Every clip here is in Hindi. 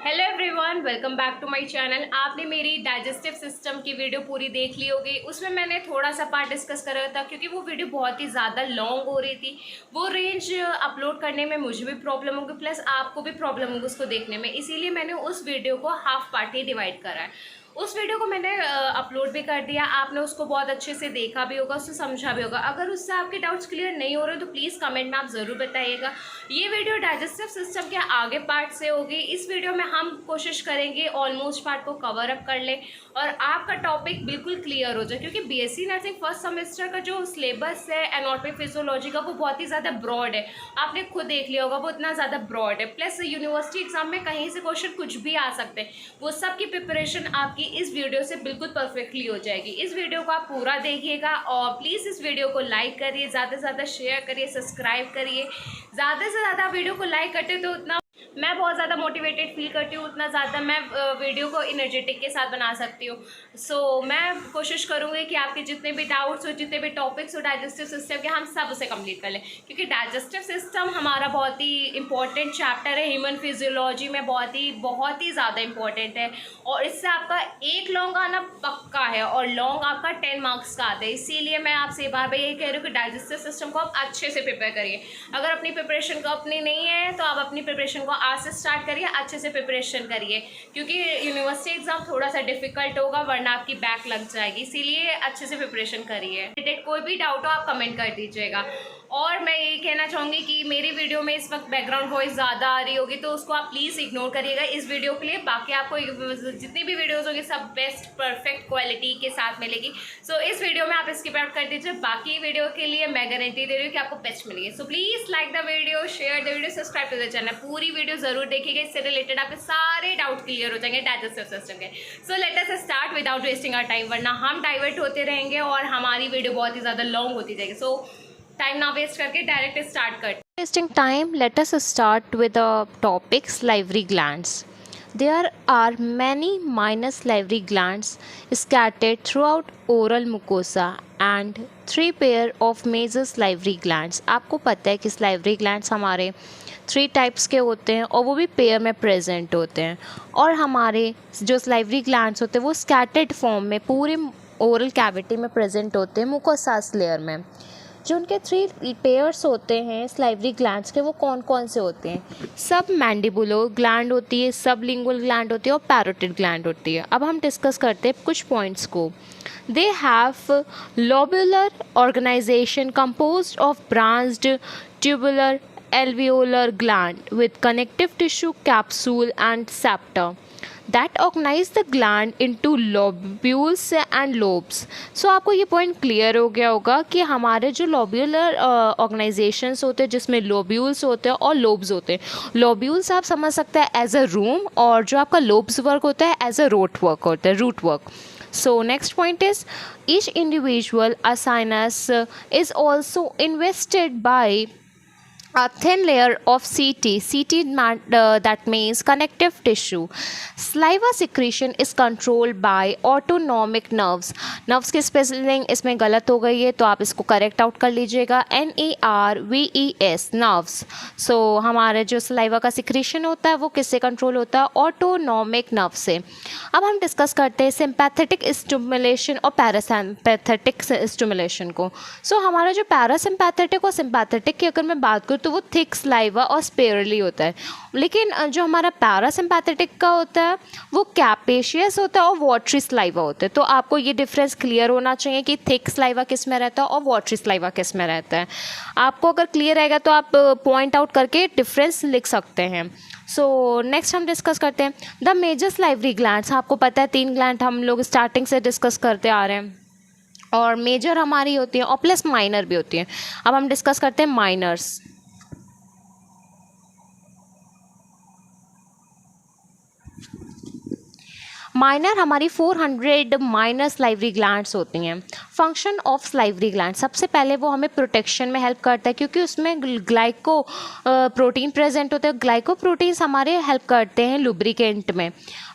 Hello everyone, welcome back to my channel. आपने मेरी डाइजेस्टिव सिस्टम की वीडियो पूरी देख ली होगी। उसमें मैंने थोड़ा सा पार्ट डिस्कस करा था क्योंकि वो वीडियो बहुत ही ज़्यादा लॉन्ग हो रही थी। वो रेंज अपलोड करने में मुझे भी प्रॉब्लम होगी, प्लस आपको भी प्रॉब्लम होगी उसको देखने में। इसीलिए मैंने उस वीडियो को हाफ पार्ट ही डिवाइड करा है। उस वीडियो को मैंने अपलोड भी कर दिया, आपने उसको बहुत अच्छे से देखा भी होगा, उससे समझा भी होगा। अगर उससे आपके डाउट्स क्लियर नहीं हो रहे तो प्लीज़ कमेंट में आप ज़रूर बताइएगा। ये वीडियो डाइजेस्टिव सिस्टम के आगे पार्ट से होगी। इस वीडियो में हम कोशिश करेंगे ऑलमोस्ट पार्ट को कवर अप कर लें और आपका टॉपिक बिल्कुल क्लियर हो जाए, क्योंकि बीएससी नर्सिंग फर्स्ट सेमेस्टर का जो सिलेबस है एनाटॉमी फिजियोलॉजी का वो बहुत ही ज़्यादा ब्रॉड है। आपने खुद देख लिया होगा, वो इतना ज़्यादा ब्रॉड है। प्लस यूनिवर्सिटी एग्जाम में कहीं से क्वेश्चन कुछ भी आ सकते हैं। वो सब की प्रिपरेशन आपकी इस वीडियो से बिल्कुल परफेक्टली हो जाएगी। इस वीडियो को आप पूरा देखिएगा और प्लीज़ इस वीडियो को लाइक करिए, ज़्यादा से ज़्यादा शेयर करिए, सब्सक्राइब करिए। ज़्यादा से ज़्यादा वीडियो को लाइक करते तो उतना मैं बहुत ज़्यादा मोटिवेटेड फील करती हूँ, उतना ज़्यादा मैं वीडियो को इनर्जेटिक के साथ बना सकती हूँ। सो मैं कोशिश करूँगी कि आपके जितने भी डाउट्स हो, जितने भी टॉपिक्स हो डाइजेस्टिव सिस्टम के, हम सब उसे कंप्लीट कर लें, क्योंकि डाइजेस्टिव सिस्टम हमारा बहुत ही इंपॉर्टेंट चैप्टर है। ह्यूमन फिजियोलॉजी में बहुत ही ज़्यादा इंपॉर्टेंट है और इससे आपका एक लॉन्ग आना पक्का है और लॉन्ग आपका 10 मार्क्स का आता है। इसीलिए मैं आपसे बार बार यही कह रही हूँ कि डाइजेस्टिव सिस्टम को आप अच्छे से प्रिपेयर करिए। अगर अपनी प्रिपरेशन को अपनी नहीं है तो आप अपनी प्रिपरेशन को आज से स्टार्ट करिए, अच्छे से प्रिपरेशन करिए, क्योंकि यूनिवर्सिटी एग्जाम थोड़ा सा डिफिकल्ट होगा वरना आपकी बैक लग जाएगी। इसीलिए अच्छे से प्रिपरेशन करिए। कोई भी डाउट हो आप कमेंट कर दीजिएगा। और मैं यही कहना चाहूँगी कि मेरी वीडियो में इस वक्त बैकग्राउंड वॉइस ज़्यादा आ रही होगी तो उसको आप प्लीज़ इग्नोर करिएगा इस वीडियो के लिए। बाकी आपको जितनी भी वीडियोज़ होंगी सब बेस्ट परफेक्ट क्वालिटी के साथ मिलेगी। सो इस वीडियो में आप स्किप आउट कर दीजिए। बाकी वीडियो के लिए मैं गारंटी दे रही हूँ कि आपको बेस्ट मिलेगी। So please like the video, share the video, subscribe to the channel. पूरी वीडियो ज़रूर देखिएगा, इससे रिलेटेड आपके सारे डाउट क्लियर हो जाएंगे डाइजेस्टिव सिस्टम के। So let us start without wasting our time, वरना हम डाइवर्ट होते रहेंगे और हमारी वीडियो बहुत ही ज़्यादा लॉन्ग होती जाएगी। सो टाइम ना वेस्ट करके डायरेक्ट स्टार्ट करते। Wasting time, let us start with the topic salivary glands. There are many minor salivary glands scattered throughout oral mucosa and 3 pair of major salivary glands. आपको पता है कि salivary glands हमारे 3 टाइप्स के होते हैं और वो भी पेयर में प्रेजेंट होते हैं। और हमारे जो salivary glands होते हैं वो स्कैटर्ड फॉर्म में पूरे ओरल कैविटी में प्रेजेंट होते हैं मुकोसास लेयर में। जो उनके 3 पेयर्स होते हैं स्लाइवरी ग्लैंड्स के, वो कौन कौन से होते हैं? सब मैंडिबुलर ग्लैंड होती है, सब लिंगुअल ग्लैंड होती है और पैरोटिड ग्लैंड होती है। अब हम डिस्कस करते हैं कुछ पॉइंट्स को। They have lobular organization composed of branched tubular alveolar gland with connective tissue capsule and septa that organize the gland into lobules and lobes. So आपको ये पॉइंट क्लियर हो गया होगा कि हमारे जो लोब्यूलर ऑर्गेनाइजेशंस होते हैं जिसमें लोब्यूल्स होते हैं और लोब्स होते हैं। लोब्यूल्स आप समझ सकते हैं एज अ रूम, और जो आपका लोब्स वर्क होता है एज अ रूट वर्क होता है, root work. So next point is each individual sinus is also invested by a thin layer of CT that means connective tissue. Saliva secretion is controlled by autonomic nerves. Nerves की स्पेलिंग इसमें गलत हो गई है तो आप इसको करेक्ट आउट कर लीजिएगा, NERVES nerves. So हमारे जो सलाइवा का सिक्रेशन होता है वो किससे कंट्रोल होता है? ऑटोनॉमिक नर्व से। अब हम डिस्कस करते हैं सिंपैथेटिक स्टिमुलेशन और पैरासिम्पैथेटिक स्टिमुलेशन को। सो हमारा जो पैरासिम्पैथेटिक और सिंपैथेटिक की अगर मैं बात करूँ तो वो थिक सलाइवा और स्पेयरली होता है, लेकिन जो हमारा पैरासिम्पैथेटिक का होता है वो कैपेशियस होता है और वाटरी सलाइवा होता है। तो आपको ये डिफरेंस क्लियर होना चाहिए कि थिक सलाइवा किस में रहता है और वाटरी सलाइवा किस में रहता है। आपको अगर क्लियर रहेगा तो आप पॉइंट आउट करके डिफरेंस लिख सकते हैं। सो नेक्स्ट हम डिस्कस करते हैं द मेजर सलाइवरी ग्लैंड्स। आपको पता है 3 ग्लैंड हम लोग स्टार्टिंग से डिस्कस करते आ रहे हैं और मेजर हमारी होती है और प्लस माइनर भी होती है। अब हम डिस्कस करते हैं माइनर्स। माइनर हमारी 400 माइनर सलाइवरी ग्लैंड्स होती हैं। फंक्शन ऑफ सलाइवरी ग्लैंड, सबसे पहले वो हमें प्रोटेक्शन में हेल्प करता है क्योंकि उसमें ग्लाइको प्रोटीन प्रेजेंट होते हैं। ग्लाइको प्रोटीन्स हमारे हेल्प करते हैं लुब्रिकेंट में।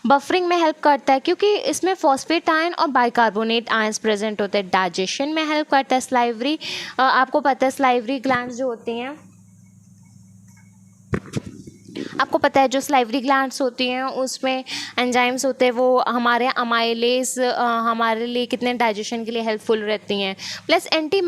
बफरिंग में हेल्प करता है क्योंकि इसमें फॉस्फेट आयन और बाइकार्बोनेट आयंस प्रेजेंट होते हैं। डाइजेशन में हेल्प करता है सलाइवरी। आपको पता है सलाइवरी ग्लैंड्स जो होती हैं आपको पता है जो सलाइवरी ग्लैंड्स होती हैं उसमें एंजाइम्स होते हैं, वो हमारे अमाइलेज हमारे लिए कितने डाइजेशन के लिए हेल्पफुल रहती हैं। प्लस एंटी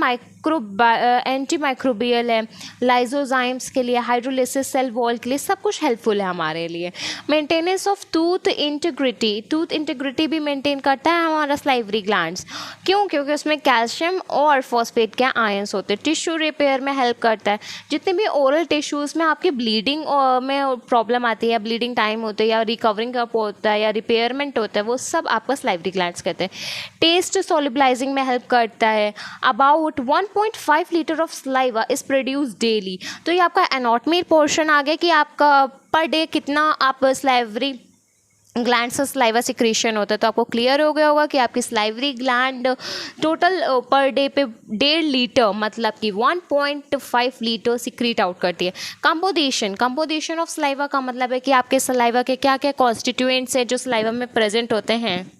माइक्रोबियल है, लाइजोजाइम्स के लिए, हाइड्रोलिसिस सेल वॉल के लिए, सब कुछ हेल्पफुल है हमारे लिए। मेंटेनेंस ऑफ टूथ इंटीग्रिटी भी मेंटेन करता है हमारा सलाइवरी ग्लैंड्स। क्यों? क्योंकि उसमें कैल्शियम और फॉस्फेट के आयंस होते हैं। टिश्यू रिपेयर में हेल्प करता है। जितने भी ओरल टिश्यूज़ में आपकी ब्लीडिंग में प्रॉब्लम आती है या ब्लीडिंग टाइम होता है या रिकवरिंग अप होता है या रिपेयरमेंट होता है, वो सब आपका सलाइवरी ग्लैंड्स कहते हैं। टेस्ट सोल्युबलाइजिंग में हेल्प करता है। About 1.5 litre of saliva is produce daily. तो ये आपका एनाटॉमी पोर्शन आ गया कि आपका पर डे कितना आप सलाइवरी ग्लैंड से सलाइवा सिक्रीशन होता है। तो आपको क्लियर हो गया होगा कि आपकी सलाइवरी ग्लैंड टोटल पर डे पे 1.5 लीटर मतलब कि 1.5 लीटर सिक्रीट आउट करती है। कंपोजिशन ऑफ सलाइवा का मतलब है कि आपके सलाइवा के क्या क्या कॉन्स्टिट्यूएंट्स हैं जो सलाइवा में प्रेजेंट होते हैं।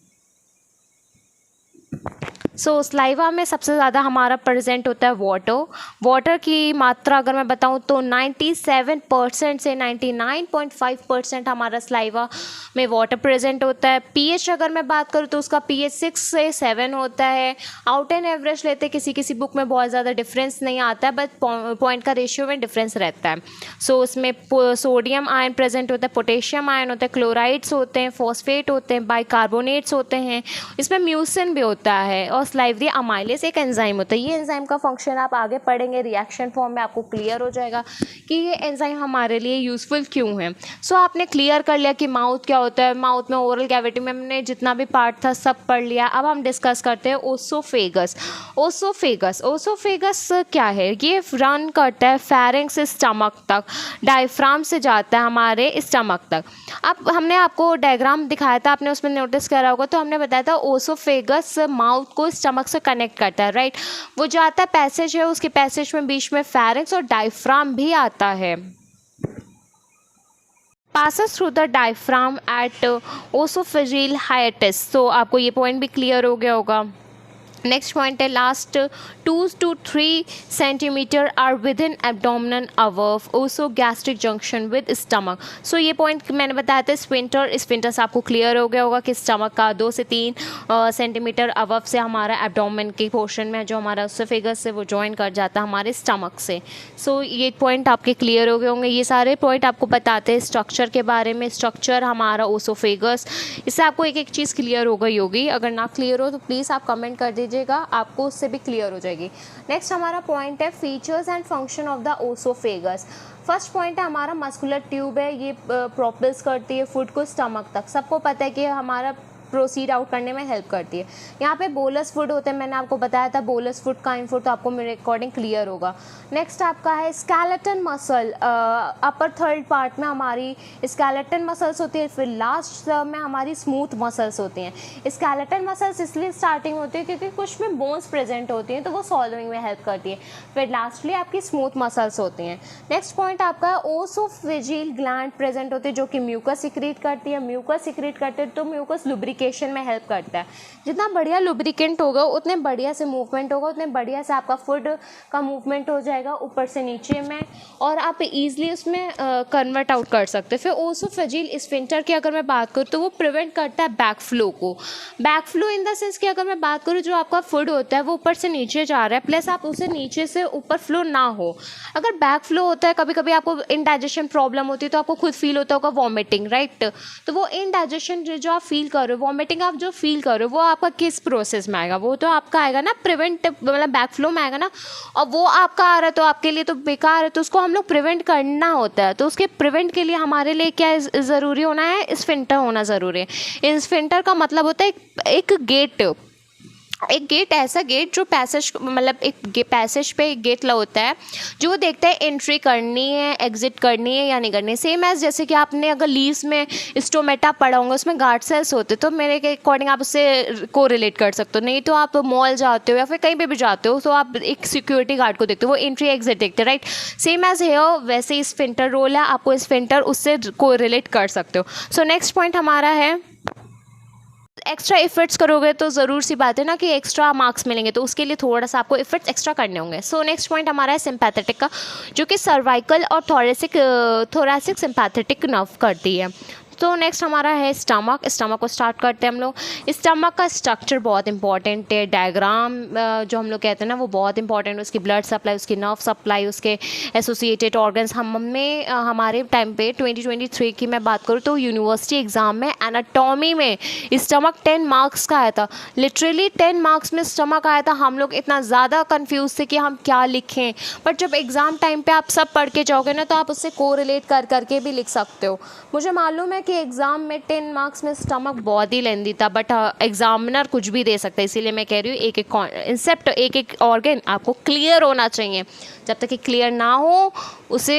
सलाइवा में सबसे ज़्यादा हमारा प्रेजेंट होता है वाटर की मात्रा अगर मैं बताऊं तो 97% से 99.5% हमारा सलाइवा में वाटर प्रेजेंट होता है। पीएच अगर मैं बात करूं तो उसका पीएच 6 से 7 होता है। आउट एंड एवरेज लेते किसी बुक में बहुत ज़्यादा डिफरेंस नहीं आता है, बट पॉइंट का रेशियो में डिफरेंस रहता है। उसमें सोडियम आयन प्रेजेंट होता है, पोटेशियम आयन होता है, क्लोराइड्स होते हैं, फॉस्फेट होते हैं, बाइकार्बोनेट्स होते हैं, इसमें म्यूसिन भी होता है और सलाइवरी अमाइलेज एक एंजाइम होता है। ये एंजाइम का फंक्शन आप आगे पढ़ेंगे रिएक्शन फॉर्म में, आपको क्लियर हो जाएगा कि ये एंजाइम हमारे लिए यूज़फुल क्यों है। आपने क्लियर कर लिया कि माउथ क्या होता है। माउथ में ओरल कैविटी में हमने जितना भी पार्ट था सब पढ़ लिया। अब हम डिस्कस करते हैं ओसोफेगस क्या है? ये रन करता है फेरिंक्स से स्टमक तक, डायफ्राम से जाता है हमारे स्टमक तक। अब हमने आपको डायग्राम दिखाया था, आपने उसमें नोटिस करा होगा, तो हमने बताया था ओसोफेगस माउथ को स्टमक से कनेक्ट करता है, राइट। वो जाता है पैसेज है, उसके पैसेज में बीच में फेरिंक्स और डायफ्राम भी आता है। passes through the diaphragm at ओसोफेजियल हाइटिस। तो आपको ये पॉइंट भी क्लियर हो गया होगा। नेक्स्ट पॉइंट है last 2 to 3 centimetre are within abdominal above oesophagogastric junction with stomach. ये पॉइंट मैंने बताया था स्फिंक्टर से आपको क्लियर हो गया होगा कि स्टमक का 2 से 3 सेंटीमीटर अवर्व से हमारा एब्डोमेन के पोर्शन में जो हमारा ओसोफेगस से वो ज्वाइन कर जाता है हमारे स्टमक से। ये पॉइंट आपके क्लियर हो गए होंगे। ये सारे पॉइंट आपको बताते हैं स्ट्रक्चर के बारे में। स्ट्रक्चर हमारा ओसोफेगस, इससे आपको एक एक चीज़ क्लियर हो गई होगी। अगर ना क्लियर हो तो प्लीज़ आप कमेंट कर दीजिए, आपको उससे भी क्लियर हो जाएगी। नेक्स्ट हमारा पॉइंट है features and function of the oesophagus. First point है हमारा मस्कुलर ट्यूब है, ये प्रोपेल्स करती है फूड को स्टमक तक। सबको पता है कि हमारा प्रोसीड आउट करने में हेल्प करती है। यहाँ पे बोलस फूड होते हैं, मैंने आपको बताया था बोलस फूड का इनफुट, तो आपको मेरे अकॉर्डिंग क्लियर होगा। नेक्स्ट आपका है स्केलेटन मसल, अपर थर्ड पार्ट में हमारी स्केलेटन मसल्स होती है, फिर लास्ट में हमारी स्मूथ मसल्स होती हैं। स्केलेटन मसल्स इसलिए स्टार्टिंग होती है क्योंकि कुछ में बोन्स प्रेजेंट होती हैं, तो वो सॉल्विंग में हेल्प करती है। फिर लास्टली आपकी स्मूथ मसल्स होती हैं। नेक्स्ट पॉइंट आपका ओसोफेजियल ग्लैंड प्रेजेंट होती है जो कि म्यूकस सिक्रीट करती है। म्यूकस सिक्रीट करते हैं तो म्यूकस लुब्रिकेशन में हेल्प करता है। जितना बढ़िया लुब्रिकेंट होगा उतने बढ़िया से मूवमेंट होगा, उतने बढ़िया से आपका फूड का मूवमेंट हो जाएगा ऊपर से नीचे में, और आप इजीली उसमें कन्वर्ट आउट कर सकते हैं। फिर ओसोफेजियल स्फिंक्टर की अगर मैं बात करूँ तो वो प्रिवेंट करता है बैक फ्लो को। Back flow in the sense कि अगर मैं बात करूँ जो आपका फूड होता है वो ऊपर से नीचे जा रहा है, प्लस आप उसे नीचे से ऊपर फ्लो ना हो। अगर बैक फ्लो होता है, कभी कभी आपको इनडाइजेशन प्रॉब्लम होती है तो आपको खुद फील होता होगा वॉमिटिंग, राइट। तो वो इनडाइजेशन जो आप फील कर रहे हो, वॉमिटिंग आप जो फील कर रहे हो, वो आपका किस प्रोसेस में आएगा? वो तो आपका आएगा ना प्रिवेंट, मतलब बैक फ्लो में आएगा ना। और वो आपका आ रहा है तो आपके लिए तो बेकार है, तो उसको हम लोग प्रिवेंट करना होता है। तो उसके प्रिवेंट के लिए हमारे लिए क्या ज़रूरी होना है? स्फिंक्टर होना ज़रूरी है। स्फिंक्टर का मतलब होता है एक गेट, ऐसा गेट जो पैसेज, मतलब एक पैसेज पे एक गेट होता है जो वो देखता है एंट्री करनी है, एग्जिट करनी है या नहीं करनी है। सेम एज जैसे कि आपने अगर लीव्स में स्टोमेटा पढ़ा होगा, उसमें गार्ड सेल्स होते, तो मेरे के अकॉर्डिंग आप उससे को रिलेट कर सकते हो। नहीं तो आप मॉल जाते हो या फिर कहीं पे भी जाते हो तो आप एक सिक्योरिटी गार्ड को देखते हो, वो एंट्री एग्जिट देखते हैं, राइट। सेम एज हेयर वैसे ही स्फिंक्टर रोल है, आपको स्फिंक्टर उससे को रिलेट कर सकते हो। सो नेक्स्ट पॉइंट हमारा है एक्स्ट्रा एफर्ट्स करोगे तो ज़रूर सी बात है ना कि एक्स्ट्रा मार्क्स मिलेंगे, तो उसके लिए थोड़ा सा आपको एफर्ट्स एक्स्ट्रा करने होंगे। सो नेक्स्ट पॉइंट हमारा है सिंपैथेटिक का, जो कि सर्वाइकल और थोरैसिक सिंपैथेटिक नर्व करती है। तो नेक्स्ट हमारा है स्टमक। स्टमक को स्टार्ट करते हैं हम लोग। स्टमक का स्ट्रक्चर बहुत इंपॉर्टेंट है। डायग्राम जो हम लोग कहते हैं ना वो बहुत इंपॉर्टेंट है। उसकी ब्लड सप्लाई, उसकी नर्व सप्लाई, उसके एसोसिएटेड ऑर्गन्स। हमें हमारे टाइम पे 2023 की मैं बात करूँ तो यूनिवर्सिटी एग्ज़ाम में एनाटॉमी में स्टमक 10 मार्क्स का आया था। लिटरली 10 मार्क्स में स्टमक आया था। हम लोग इतना ज़्यादा कन्फ्यूज़ थे कि हम क्या लिखें, बट जब एग्ज़ाम टाइम पे आप सब पढ़ के जाओगे ना तो आप उससे कोरिलेट कर करके भी लिख सकते हो। मुझे मालूम है कि एग्ज़ाम में 10 मार्क्स में स्टमक बहुत ही लेंदी था, बट एग्जामिनर कुछ भी दे सकता है, इसीलिए मैं कह रही हूँ एक एक कॉन्सेप्ट, एक एक ऑर्गन आपको क्लियर होना चाहिए। जब तक कि क्लियर ना हो उसे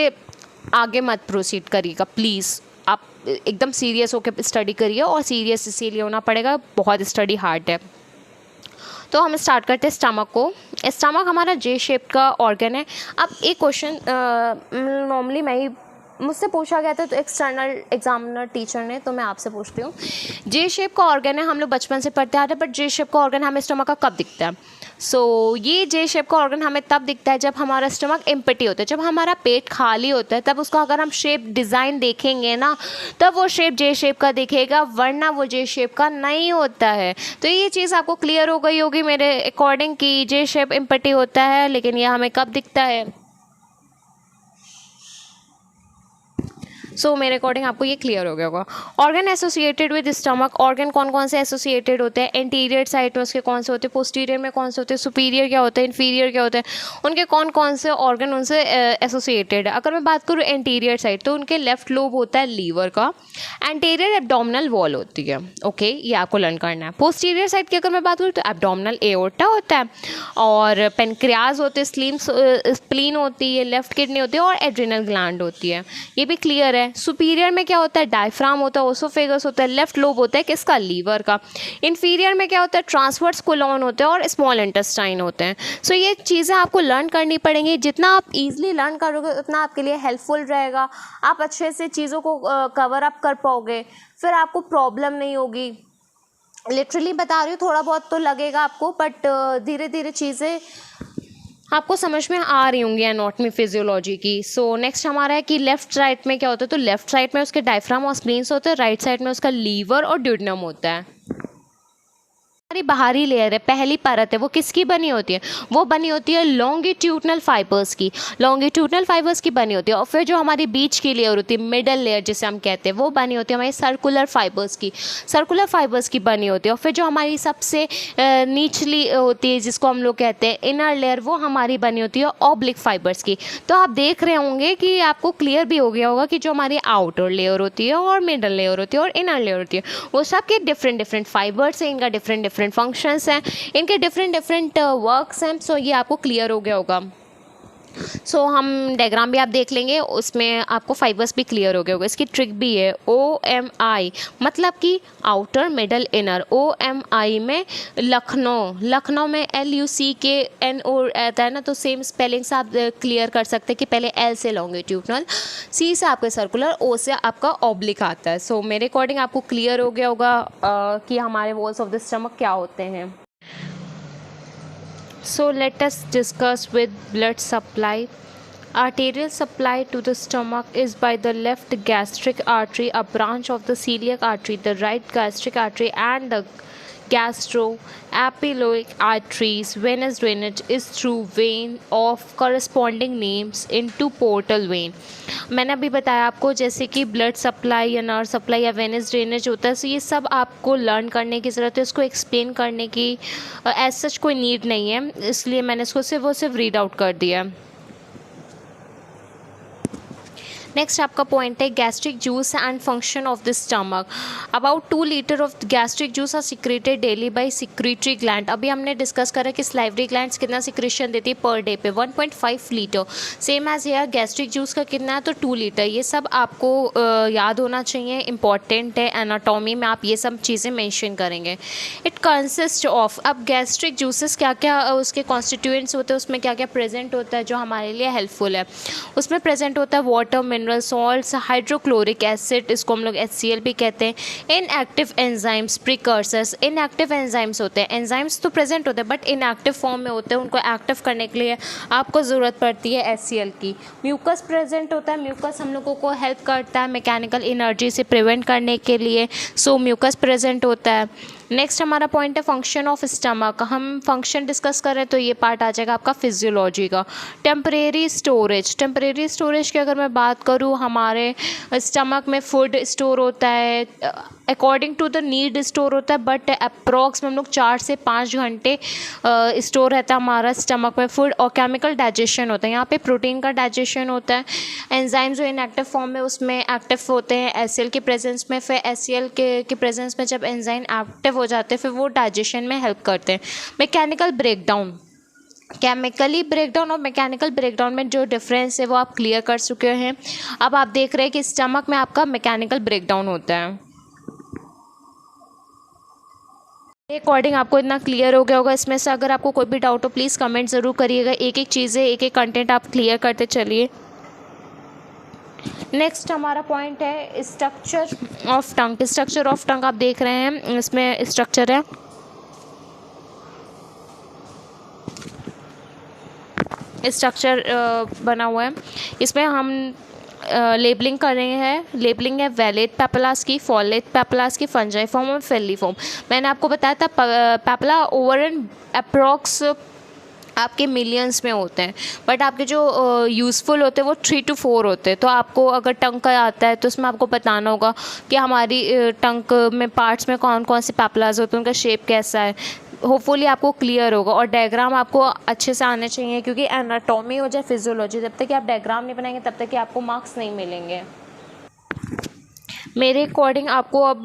आगे मत प्रोसीड करिएगा प्लीज़। आप एकदम सीरियस होकर स्टडी करिए, और सीरियस इसीलिए होना पड़ेगा, बहुत स्टडी हार्ड है। तो हम स्टार्ट करते हैं स्टमक को। स्टमक हमारा जे शेप का ऑर्गन है। अब एक क्वेश्चन नॉर्मली मुझसे पूछा गया था तो एक्सटर्नल एग्जामिनर टीचर ने, तो मैं आपसे पूछती हूँ। जे शेप का ऑर्गन है, हम लोग बचपन से पढ़ते आ रहे हैं, बट जे शेप का ऑर्गन हमें स्टमक का कब दिखता है? ये जे शेप का ऑर्गन हमें तब दिखता है जब हमारा स्टमक एम्प्टी होता है, जब हमारा पेट खाली होता है, तब उसका अगर हम शेप डिज़ाइन देखेंगे ना तब वो शेप जे शेप का दिखेगा, वरना वो जे शेप का नहीं होता है। तो ये चीज़ आपको क्लियर हो गई होगी मेरे अकॉर्डिंग कि जे शेप एम्प्टी होता है, लेकिन यह हमें कब दिखता है। मेरे अकॉर्डिंग आपको ये क्लियर हो गया होगा। Organ associated with stomach, organ कौन कौन से एसोसिएटेड होते हैं? एंटीरियर साइड में उसके कौन से होते हैं, पोस्टीरियर में कौन से होते हैं, सुपीरियर क्या होते हैं, इन्फीरियर क्या होते हैं, उनके कौन कौन से ऑर्गन उनसे एसोसिएटेड है। अगर मैं बात करूँ एंटीरियर साइड, तो उनके लेफ्ट लोब होता है लीवर का, एंटीरियर एब्डोमिनल वॉल होती है। ओके, ये आपको लर्न करना है। पोस्टीरियर साइड की अगर मैं बात करूँ तो एब्डोमिनल एओर्टा होता है, और पेनक्रियाज होते हैं, स्प्लीन होती है, लेफ्ट किडनी होती है, और एड्रिनल ग्लैंड होती है। ये भी क्लियर है। सुपीरियर में क्या होता है? डायफ्राम होता है, ओसोफेगस होता है, लेफ्ट लोब होता है किसका? लीवर का। इन्फीरियर में क्या होता है? ट्रांसवर्स कोलॉन होते हैं और स्मॉल इंटेस्टाइन होते हैं। ये चीज़ें आपको लर्न करनी पड़ेंगी। जितना आप इजीली लर्न करोगे उतना आपके लिए हेल्पफुल रहेगा। आप अच्छे से चीज़ों को कवर अप कर पाओगे, फिर आपको प्रॉब्लम नहीं होगी। लिटरली बता रही हूँ, थोड़ा बहुत तो लगेगा आपको, बट धीरे धीरे चीज़ें आपको समझ में आ रही होंगी एनाटॉमी फिजियोलॉजी की। नेक्स्ट हमारा है कि लेफ्ट राइट में क्या होता है? तो लेफ्ट साइड में उसके डायफ्राम और स्प्लीन्स होते हैं, राइट साइड में उसका लीवर और ड्यूडेनम होता है। हमारी बाहरी लेयर है, पहली परत है, वो किसकी बनी होती है? वो बनी होती है लॉन्गिट्यूडनल फाइबर्स की। लॉन्गिट्यूडनल फाइबर्स की बनी होती है। और फिर जो हमारी बीच की लेयर होती है, मिडल लेयर जिसे हम कहते हैं, वो बनी होती है हमारी सर्कुलर फाइबर्स की। सर्कुलर फाइबर्स की बनी होती है। और फिर जो हमारी सबसे निचली होती है, जिसको हम लोग कहते हैं इनर लेयर, वो हमारी बनी होती है ऑब्लिक फाइबर्स की। तो आप देख रहे होंगे कि आपको क्लियर भी हो गया होगा कि जो हमारी आउटर लेयर होती है, और मिडल लेयर होती है, और इनर लेयर होती है, वो सब के डिफरेंट डिफरेंट फाइबर्स हैं, इनका डिफरेंट फंक्शंस हैं, इनके डिफरेंट वर्क्स हैं। ये आपको क्लियर हो गया होगा। हम डायग्राम भी आप देख लेंगे, उसमें आपको फाइबर्स भी क्लियर हो गए होगा। इसकी ट्रिक भी है OMI, मतलब कि आउटर मिडल इनर। OMI में लखनऊ में LUCKNO आता है ना, तो सेम स्पेलिंग से आप क्लियर कर सकते हैं कि पहले L से लॉन्गिट्यूडनल, C से आपका सर्कुलर, O से आपका ऑब्लिक आता है। मेरे अकॉर्डिंग आपको क्लियर हो गया होगा कि हमारे वॉल्स ऑफ द स्टमक क्या होते हैं। Let us discuss with blood supply. Arterial supply to the stomach is by the left gastric artery, a branch of the celiac artery, the right gastric artery, and the gastroepiploic arteries. Venous drainage is through vein of corresponding names into portal vein. मैंने अभी बताया आपको जैसे कि ब्लड सप्लाई या नर्व सप्लाई या वेनस ड्रेनेज होता है। ये सब आपको लर्न करने की ज़रूरत है, इसको एक्सप्लेन करने की एज सच कोई नीड नहीं है, इसलिए मैंने इसको सिर्फ रीड आउट कर दिया। नेक्स्ट आपका पॉइंट है gastric juice and function of the stomach. About 2 litre of gastric juice are secreted daily by secretary gland. अभी हमने डिस्कस करा कि सलाइवरी ग्लैंड्स कितना सिक्रेशन देती है पर डे पे, 1.5 litre. Same as here gastric juice का कितना है? तो 2 लीटर। ये सब आपको याद होना चाहिए, इंपॉर्टेंट है। एनाटॉमी में आप ये सब चीज़ें मेंशन करेंगे। इट कंसिस्ट ऑफ, अब गैस्ट्रिक जूसेस क्या क्या उसके कॉन्स्टिट्यूएंट्स होते हैं, उसमें क्या क्या प्रेजेंट होता है जो हमारे लिए हेल्पफुल है। उसमें प्रेजेंट होता है water, mineral salts, hydrochloric acid, इसको हम लोग HCl भी कहते हैं, inactive enzymes, precursors. Inactive enzymes होते हैं, एंजाइम्स तो प्रेजेंट होते हैं बट इनएक्टिव फॉर्म में होते हैं, उनको एक्टिव करने के लिए आपको ज़रूरत पड़ती है HCl की। म्यूकस प्रेजेंट होता है, म्यूकस हम लोगों को हेल्प करता है मैकेनिकल एनर्जी से प्रिवेंट करने के लिए, सो म्यूकस प्रेजेंट होता है। नेक्स्ट हमारा पॉइंट है फंक्शन ऑफ स्टमक। हम फंक्शन डिस्कस करें तो ये पार्ट आ जाएगा आपका फिजियोलॉजी का। टेम्परेरी स्टोरेज, टेम्परेरी स्टोरेज की अगर मैं बात करूँ, हमारे स्टमक में फूड स्टोर होता है, according to the need store होता है, बट अप्रॉक्स में हम लोग 4 से 5 घंटे स्टोर रहता है हमारा स्टमक में फूड। और केमिकल डाइजेशन होता है, यहाँ पे प्रोटीन का डाइजेशन होता है। एंजाइम्स जो इनएक्टिव फॉर्म में उसमें एक्टिव होते हैं HCl के प्रेजेंस में, फिर HCl के प्रेजेंस में जब एंजाइम एक्टिव हो जाते हैं फिर वो डाइजेशन में हेल्प करते हैं। मैकेनिकल ब्रेकडाउन, केमिकली ब्रेकडाउन और मैकेनिकल ब्रेकडाउन में जो डिफरेंस है वो आप क्लियर कर चुके हैं। अब आप देख रहे हैं कि स्टमक में आपका मैकेनिकल ब्रेकडाउन होता है। अकॉर्डिंग आपको इतना क्लियर हो गया होगा। इसमें से अगर आपको कोई भी डाउट हो प्लीज़ कमेंट ज़रूर करिएगा। एक एक चीज़ें, एक एक कंटेंट आप क्लियर करते चलिए। नेक्स्ट हमारा पॉइंट है structure of tongue. Structure of tongue आप देख रहे हैं, इसमें स्ट्रक्चर है, स्ट्रक्चर बना हुआ है। इसमें हम लेबलिंग कर रहे हैं। लेबलिंग है वैलेट पेपलास की, फॉलेट पेपलास की, फंजाइफॉर्म और फेलिफॉर्म। मैंने आपको बताया था पेपला ओवर एंड अप्रॉक्स आपके मिलियंस में होते हैं, बट आपके जो यूज़फुल होते हैं वो 3 to 4 होते हैं। तो आपको अगर टंग का आता है तो उसमें आपको बताना होगा कि हमारी टंग में पार्ट्स में कौन कौन से पेपलाज होते हैं, उनका शेप कैसा है। होपफुली आपको क्लियर होगा। और डायग्राम आपको अच्छे से आने चाहिए, क्योंकि एनाटॉमी हो जाए फिजियोलॉजी, जब तक कि आप डायग्राम नहीं बनाएंगे तब तक कि आपको मार्क्स नहीं मिलेंगे। मेरे अकॉर्डिंग आपको अब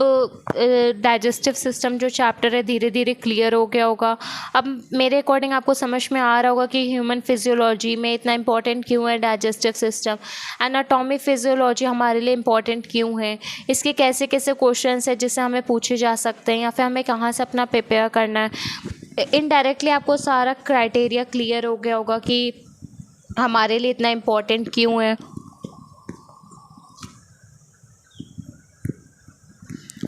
डाइजेस्टिव सिस्टम जो चैप्टर है धीरे धीरे क्लियर हो गया होगा। अब मेरे अकॉर्डिंग आपको समझ में आ रहा होगा कि ह्यूमन फिजियोलॉजी में इतना इंपॉर्टेंट क्यों है डाइजेस्टिव सिस्टम, एनाटॉमी फिजियोलॉजी हमारे लिए इम्पॉर्टेंट क्यों है, इसके कैसे कैसे क्वेश्चंस है जिससे हमें पूछे जा सकते हैं, या फिर हमें कहाँ से अपना प्रिपेयर करना है। इनडायरेक्टली आपको सारा क्राइटेरिया क्लियर हो गया होगा कि हमारे लिए इतना इम्पॉर्टेंट क्यों है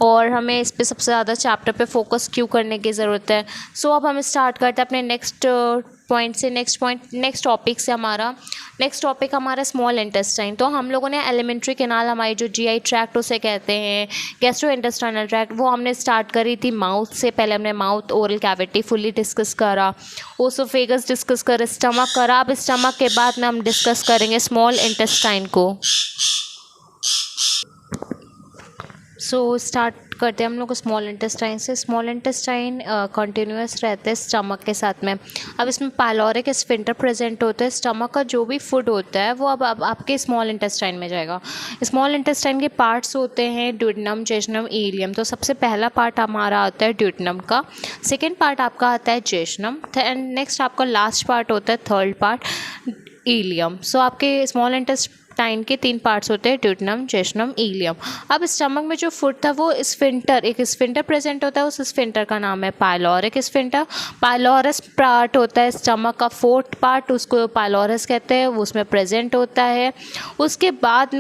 और हमें इस पे सबसे ज़्यादा चैप्टर पे फोकस क्यों करने की ज़रूरत है। सो अब हम स्टार्ट करते हैं अपने नेक्स्ट टॉपिक से। हमारा नेक्स्ट टॉपिक हमारा स्मॉल इंटेस्टाइन। तो हम लोगों ने एलिमेंट्री कैनाल, हमारी जो GI ट्रैक्ट उसे कहते हैं, गैस्ट्रो इंटेस्टाइनल ट्रैक्ट, वो हमने स्टार्ट करी थी माउथ से। पहले हमने mouth, oral cavity fully discuss करा, ओसोफेगस डिस्कस करा, स्टमक करा। अब स्टमक के बाद में हम डिस्कस करेंगे स्मॉल इंटेस्टाइन को। सो स्टार्ट करते हैं हम लोग स्मॉल इंटेस्टाइन से। स्मॉल इंटेस्टाइन कंटिन्यूस रहते हैं स्टमक के साथ में। अब इसमें पाइलोरिक स्फिंक्टर प्रेजेंट होता है। स्टमक का जो भी फूड होता है वो अब आपके स्मॉल इंटेस्टाइन में जाएगा। स्मॉल इंटेस्टाइन के पार्ट्स होते हैं ड्यूडेनम, जेजुनम, इलियम। तो सबसे पहला पार्ट हमारा आता है ड्यूडेनम का, सेकेंड पार्ट आपका आता है जेजुनम, एंड नेक्स्ट आपका लास्ट पार्ट होता है थर्ड पार्ट इलियम। सो आपके स्मॉल इंटेस्टाइन के 3 पार्ट्स होते हैं ड्यूडेनम, जेजुनम, इलियम। अब स्टमक में जो फूड था वो स्फिंक्टर, एक स्फिंक्टर प्रेजेंट होता है, उस स्फिंक्टर का नाम है पाइलोरिक स्फिंक्टर। पाइलोरस पार्ट होता है स्टमक का 4th पार्ट, उसको पाइलोरस कहते हैं, वो उसमें प्रेजेंट होता है। उसके बाद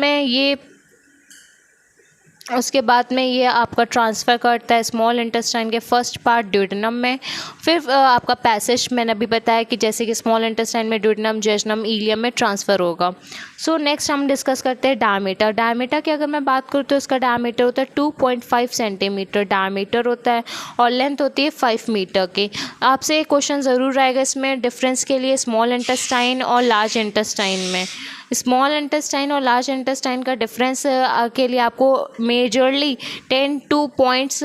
में ये आपका ट्रांसफ़र करता है स्मॉल इंटेस्टाइन के फर्स्ट पार्ट ड्यूडेनम में। फिर आपका पैसेज मैंने अभी बताया कि जैसे कि स्मॉल इंटेस्टाइन में ड्यूडेनम, जेजुनम, इलियम में ट्रांसफ़र होगा। सो नेक्स्ट हम डिस्कस करते हैं डायमीटर। डायमीटर की अगर मैं बात करूँ तो इसका डायमीटर होता है 2.5 सेंटीमीटर डायमीटर होता है, और लेंथ होती है 5 मीटर की। आपसे एक क्वेश्चन ज़रूर आएगा इसमें डिफरेंस के लिए स्मॉल इंटेस्टाइन और लार्ज इंटेस्टाइन में। स्मॉल इंटेस्टाइन और लार्ज इंटेस्टाइन का डिफरेंस के लिए आपको मेजरली 10 to 12 पॉइंट्स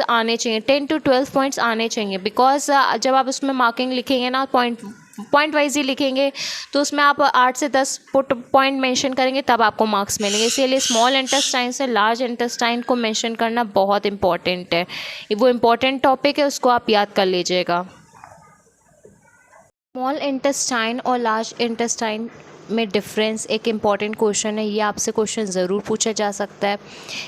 आने चाहिए, बिकॉज जब आप उसमें मार्किंग लिखेंगे ना पॉइंट वाइज ही लिखेंगे तो उसमें आप 8 से 10 पॉइंट मेंशन करेंगे तब आपको मार्क्स मिलेंगे। इसीलिए स्मॉल इंटेस्टाइन से लार्ज इंटेस्टाइन को मेंशन करना बहुत इंपॉर्टेंट है। वो इम्पॉर्टेंट टॉपिक है, उसको आप याद कर लीजिएगा। स्मॉल इंटेस्टाइन और लार्ज इंटेस्टाइन में डिफरेंस एक इम्पॉर्टेंट क्वेश्चन है, ये आपसे क्वेश्चन ज़रूर पूछा जा सकता है।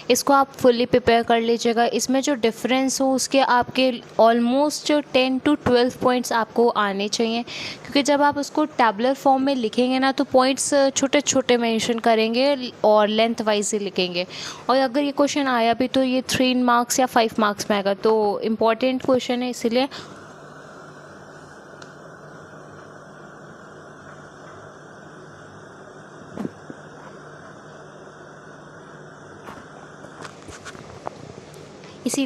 इसको आप फुल्ली प्रिपेयर कर लीजिएगा। इसमें जो डिफरेंस हो उसके आपके ऑलमोस्ट 10 to 12 पॉइंट्स आपको आने चाहिए, क्योंकि जब आप उसको टैबुलर फॉर्म में लिखेंगे ना तो पॉइंट्स छोटे छोटे मेंशन करेंगे और लेंथ वाइज ही लिखेंगे। और अगर ये क्वेश्चन आया भी तो ये 3 मार्क्स या 5 मार्क्स में आएगा, तो इम्पॉर्टेंट क्वेश्चन है इसीलिए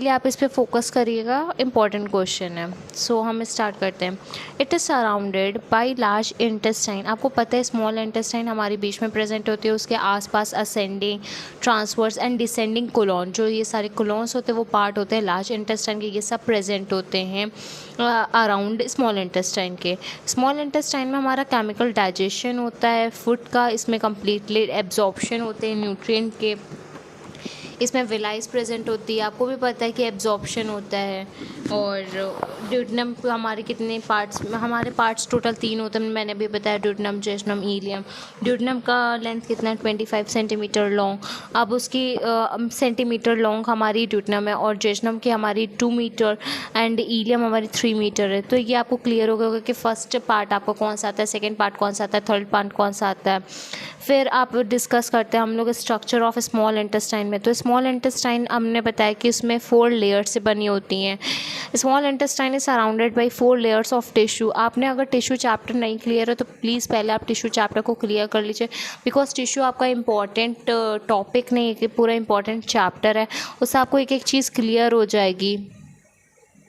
आप इस पे फोकस करिएगा, इम्पॉर्टेंट क्वेश्चन है। सो हम स्टार्ट करते हैं। It is surrounded by large intestine. आपको पता है स्मॉल इंटेस्टाइन हमारे बीच में प्रेजेंट होती है, उसके आसपास ascending, transverse and descending colon, जो ये सारे कोलॉन्स होते हैं वो पार्ट होते हैं लार्ज इंटेस्टाइन के, ये सब प्रेजेंट होते हैं अराउंड स्मॉल इंटेस्टाइन के। स्मॉल इंटेस्टाइन में हमारा केमिकल डाइजेशन होता है फूड का, इसमें कम्प्लीटली एब्जॉर्प्शन होते हैं न्यूट्रिएंट के, इसमें विलाइस प्रेजेंट होती है। आपको भी पता है कि एब्जॉर्प्शन होता है। और ड्यूटनम हमारे कितने पार्ट्स, हमारे पार्ट्स टोटल 3 होते हैं, मैंने भी बताया, ड्यूटनम, जेजनम, ईलियम। ड्यूटनम का लेंथ कितना है 25 सेंटीमीटर लॉन्ग। अब उसकी सेंटीमीटर लॉन्ग हमारी ड्यूटनम है और जेजनम की हमारी 2 मीटर एंड ईलियम हमारी 3 मीटर है। तो ये आपको क्लियर हो गया होगा कि फर्स्ट पार्ट आपको कौन सा आता है, सेकेंड पार्ट कौन सा आता है, थर्ड पार्ट कौन सा आता है। फिर आप डिस्कस करते हैं हम लोग स्ट्रक्चर ऑफ स्मॉल इंटेस्टाइन में। तो स्मॉल इंटेस्टाइन हमने बताया कि इसमें 4 लेयर्स से बनी होती हैं। Small intestine is surrounded by 4 layers of tissue. आपने अगर टिश्यू चैप्टर नहीं क्लियर है तो प्लीज़ पहले आप टिश्यू चैप्टर को क्लियर कर लीजिए, बिकॉज टिश्यू आपका इंपॉर्टेंट टॉपिक नहीं है कि पूरा इंपॉर्टेंट चैप्टर है, उससे आपको एक एक चीज़ क्लियर हो जाएगी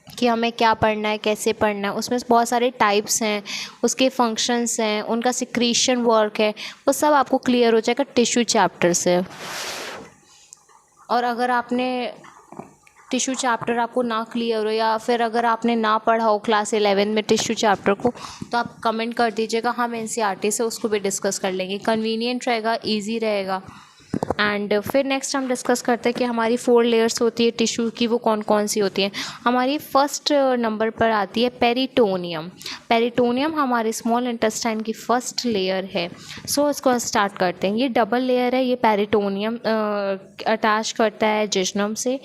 कि हमें क्या पढ़ना है, कैसे पढ़ना है। उसमें बहुत सारे टाइप्स हैं, उसके फंक्शंस हैं, उनका सिक्रीशन वर्क है, वो सब आपको क्लियर हो जाएगा टिश्यू चैप्टर से। और अगर आपने टिश्यू चैप्टर आपको ना क्लियर हो या फिर अगर आपने ना पढ़ा हो क्लास 11 में टिश्यू चैप्टर को, तो आप कमेंट कर दीजिएगा, हम एनसीईआरटी से उसको भी डिस्कस कर लेंगे। कन्वीनियंट रहेगा, ईजी रहेगा। एंड फिर नेक्स्ट हम डिस्कस करते हैं कि हमारी 4 लेयर्स होती है टिश्यू की, वो कौन कौन सी होती हैं। हमारी फर्स्ट नंबर पर आती है पेरिटोनियम। पेरिटोनियम हमारे स्मॉल इंटेस्टाइन की फर्स्ट लेयर है। सो इसको स्टार्ट करते हैं। ये डबल लेयर है, ये पेरिटोनियम अटैच करता है जेजनम से।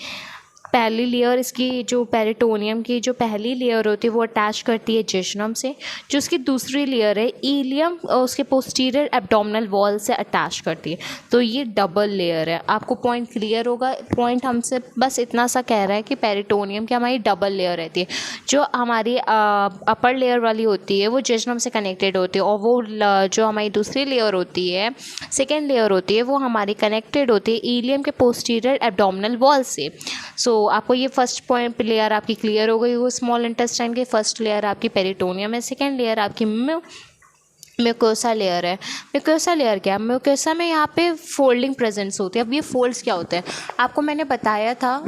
पहली लेयर इसकी जो पेरिटोनियम की जो पहली लेयर होती है वो अटैच करती है जेजनम से। जो उसकी दूसरी लेयर है ईलियम उसके पोस्टीरियर एब्डोमिनल वॉल से अटैच करती है। तो ये डबल लेयर है। आपको पॉइंट क्लियर होगा। पॉइंट हमसे बस इतना सा कह रहा है कि पेरिटोनियम की हमारी डबल लेयर रहती है। जो हमारी अपर लेयर वाली होती है वो जेजनम से कनेक्टेड होती है, और वो जो हमारी दूसरी लेयर होती है, सेकेंड लेयर होती है, वो हमारी कनेक्टेड होती है ईलियम के पोस्टीरियर एब्डोमिनल वॉल से। सो आपको ये फर्स्ट पॉइंट लेयर आपकी क्लियर हो गई। वो स्मॉल इंटेस्टाइन की फर्स्ट लेयर आपकी पेरिटोनियम है, सेकेंड लेयर आपकी म्यूकोसा लेयर है। म्यूकोसा लेयर क्या है? म्यूकोसा में यहाँ पे फोल्डिंग प्रेजेंस होती है। अब ये फोल्ड्स क्या होते हैं? आपको मैंने बताया था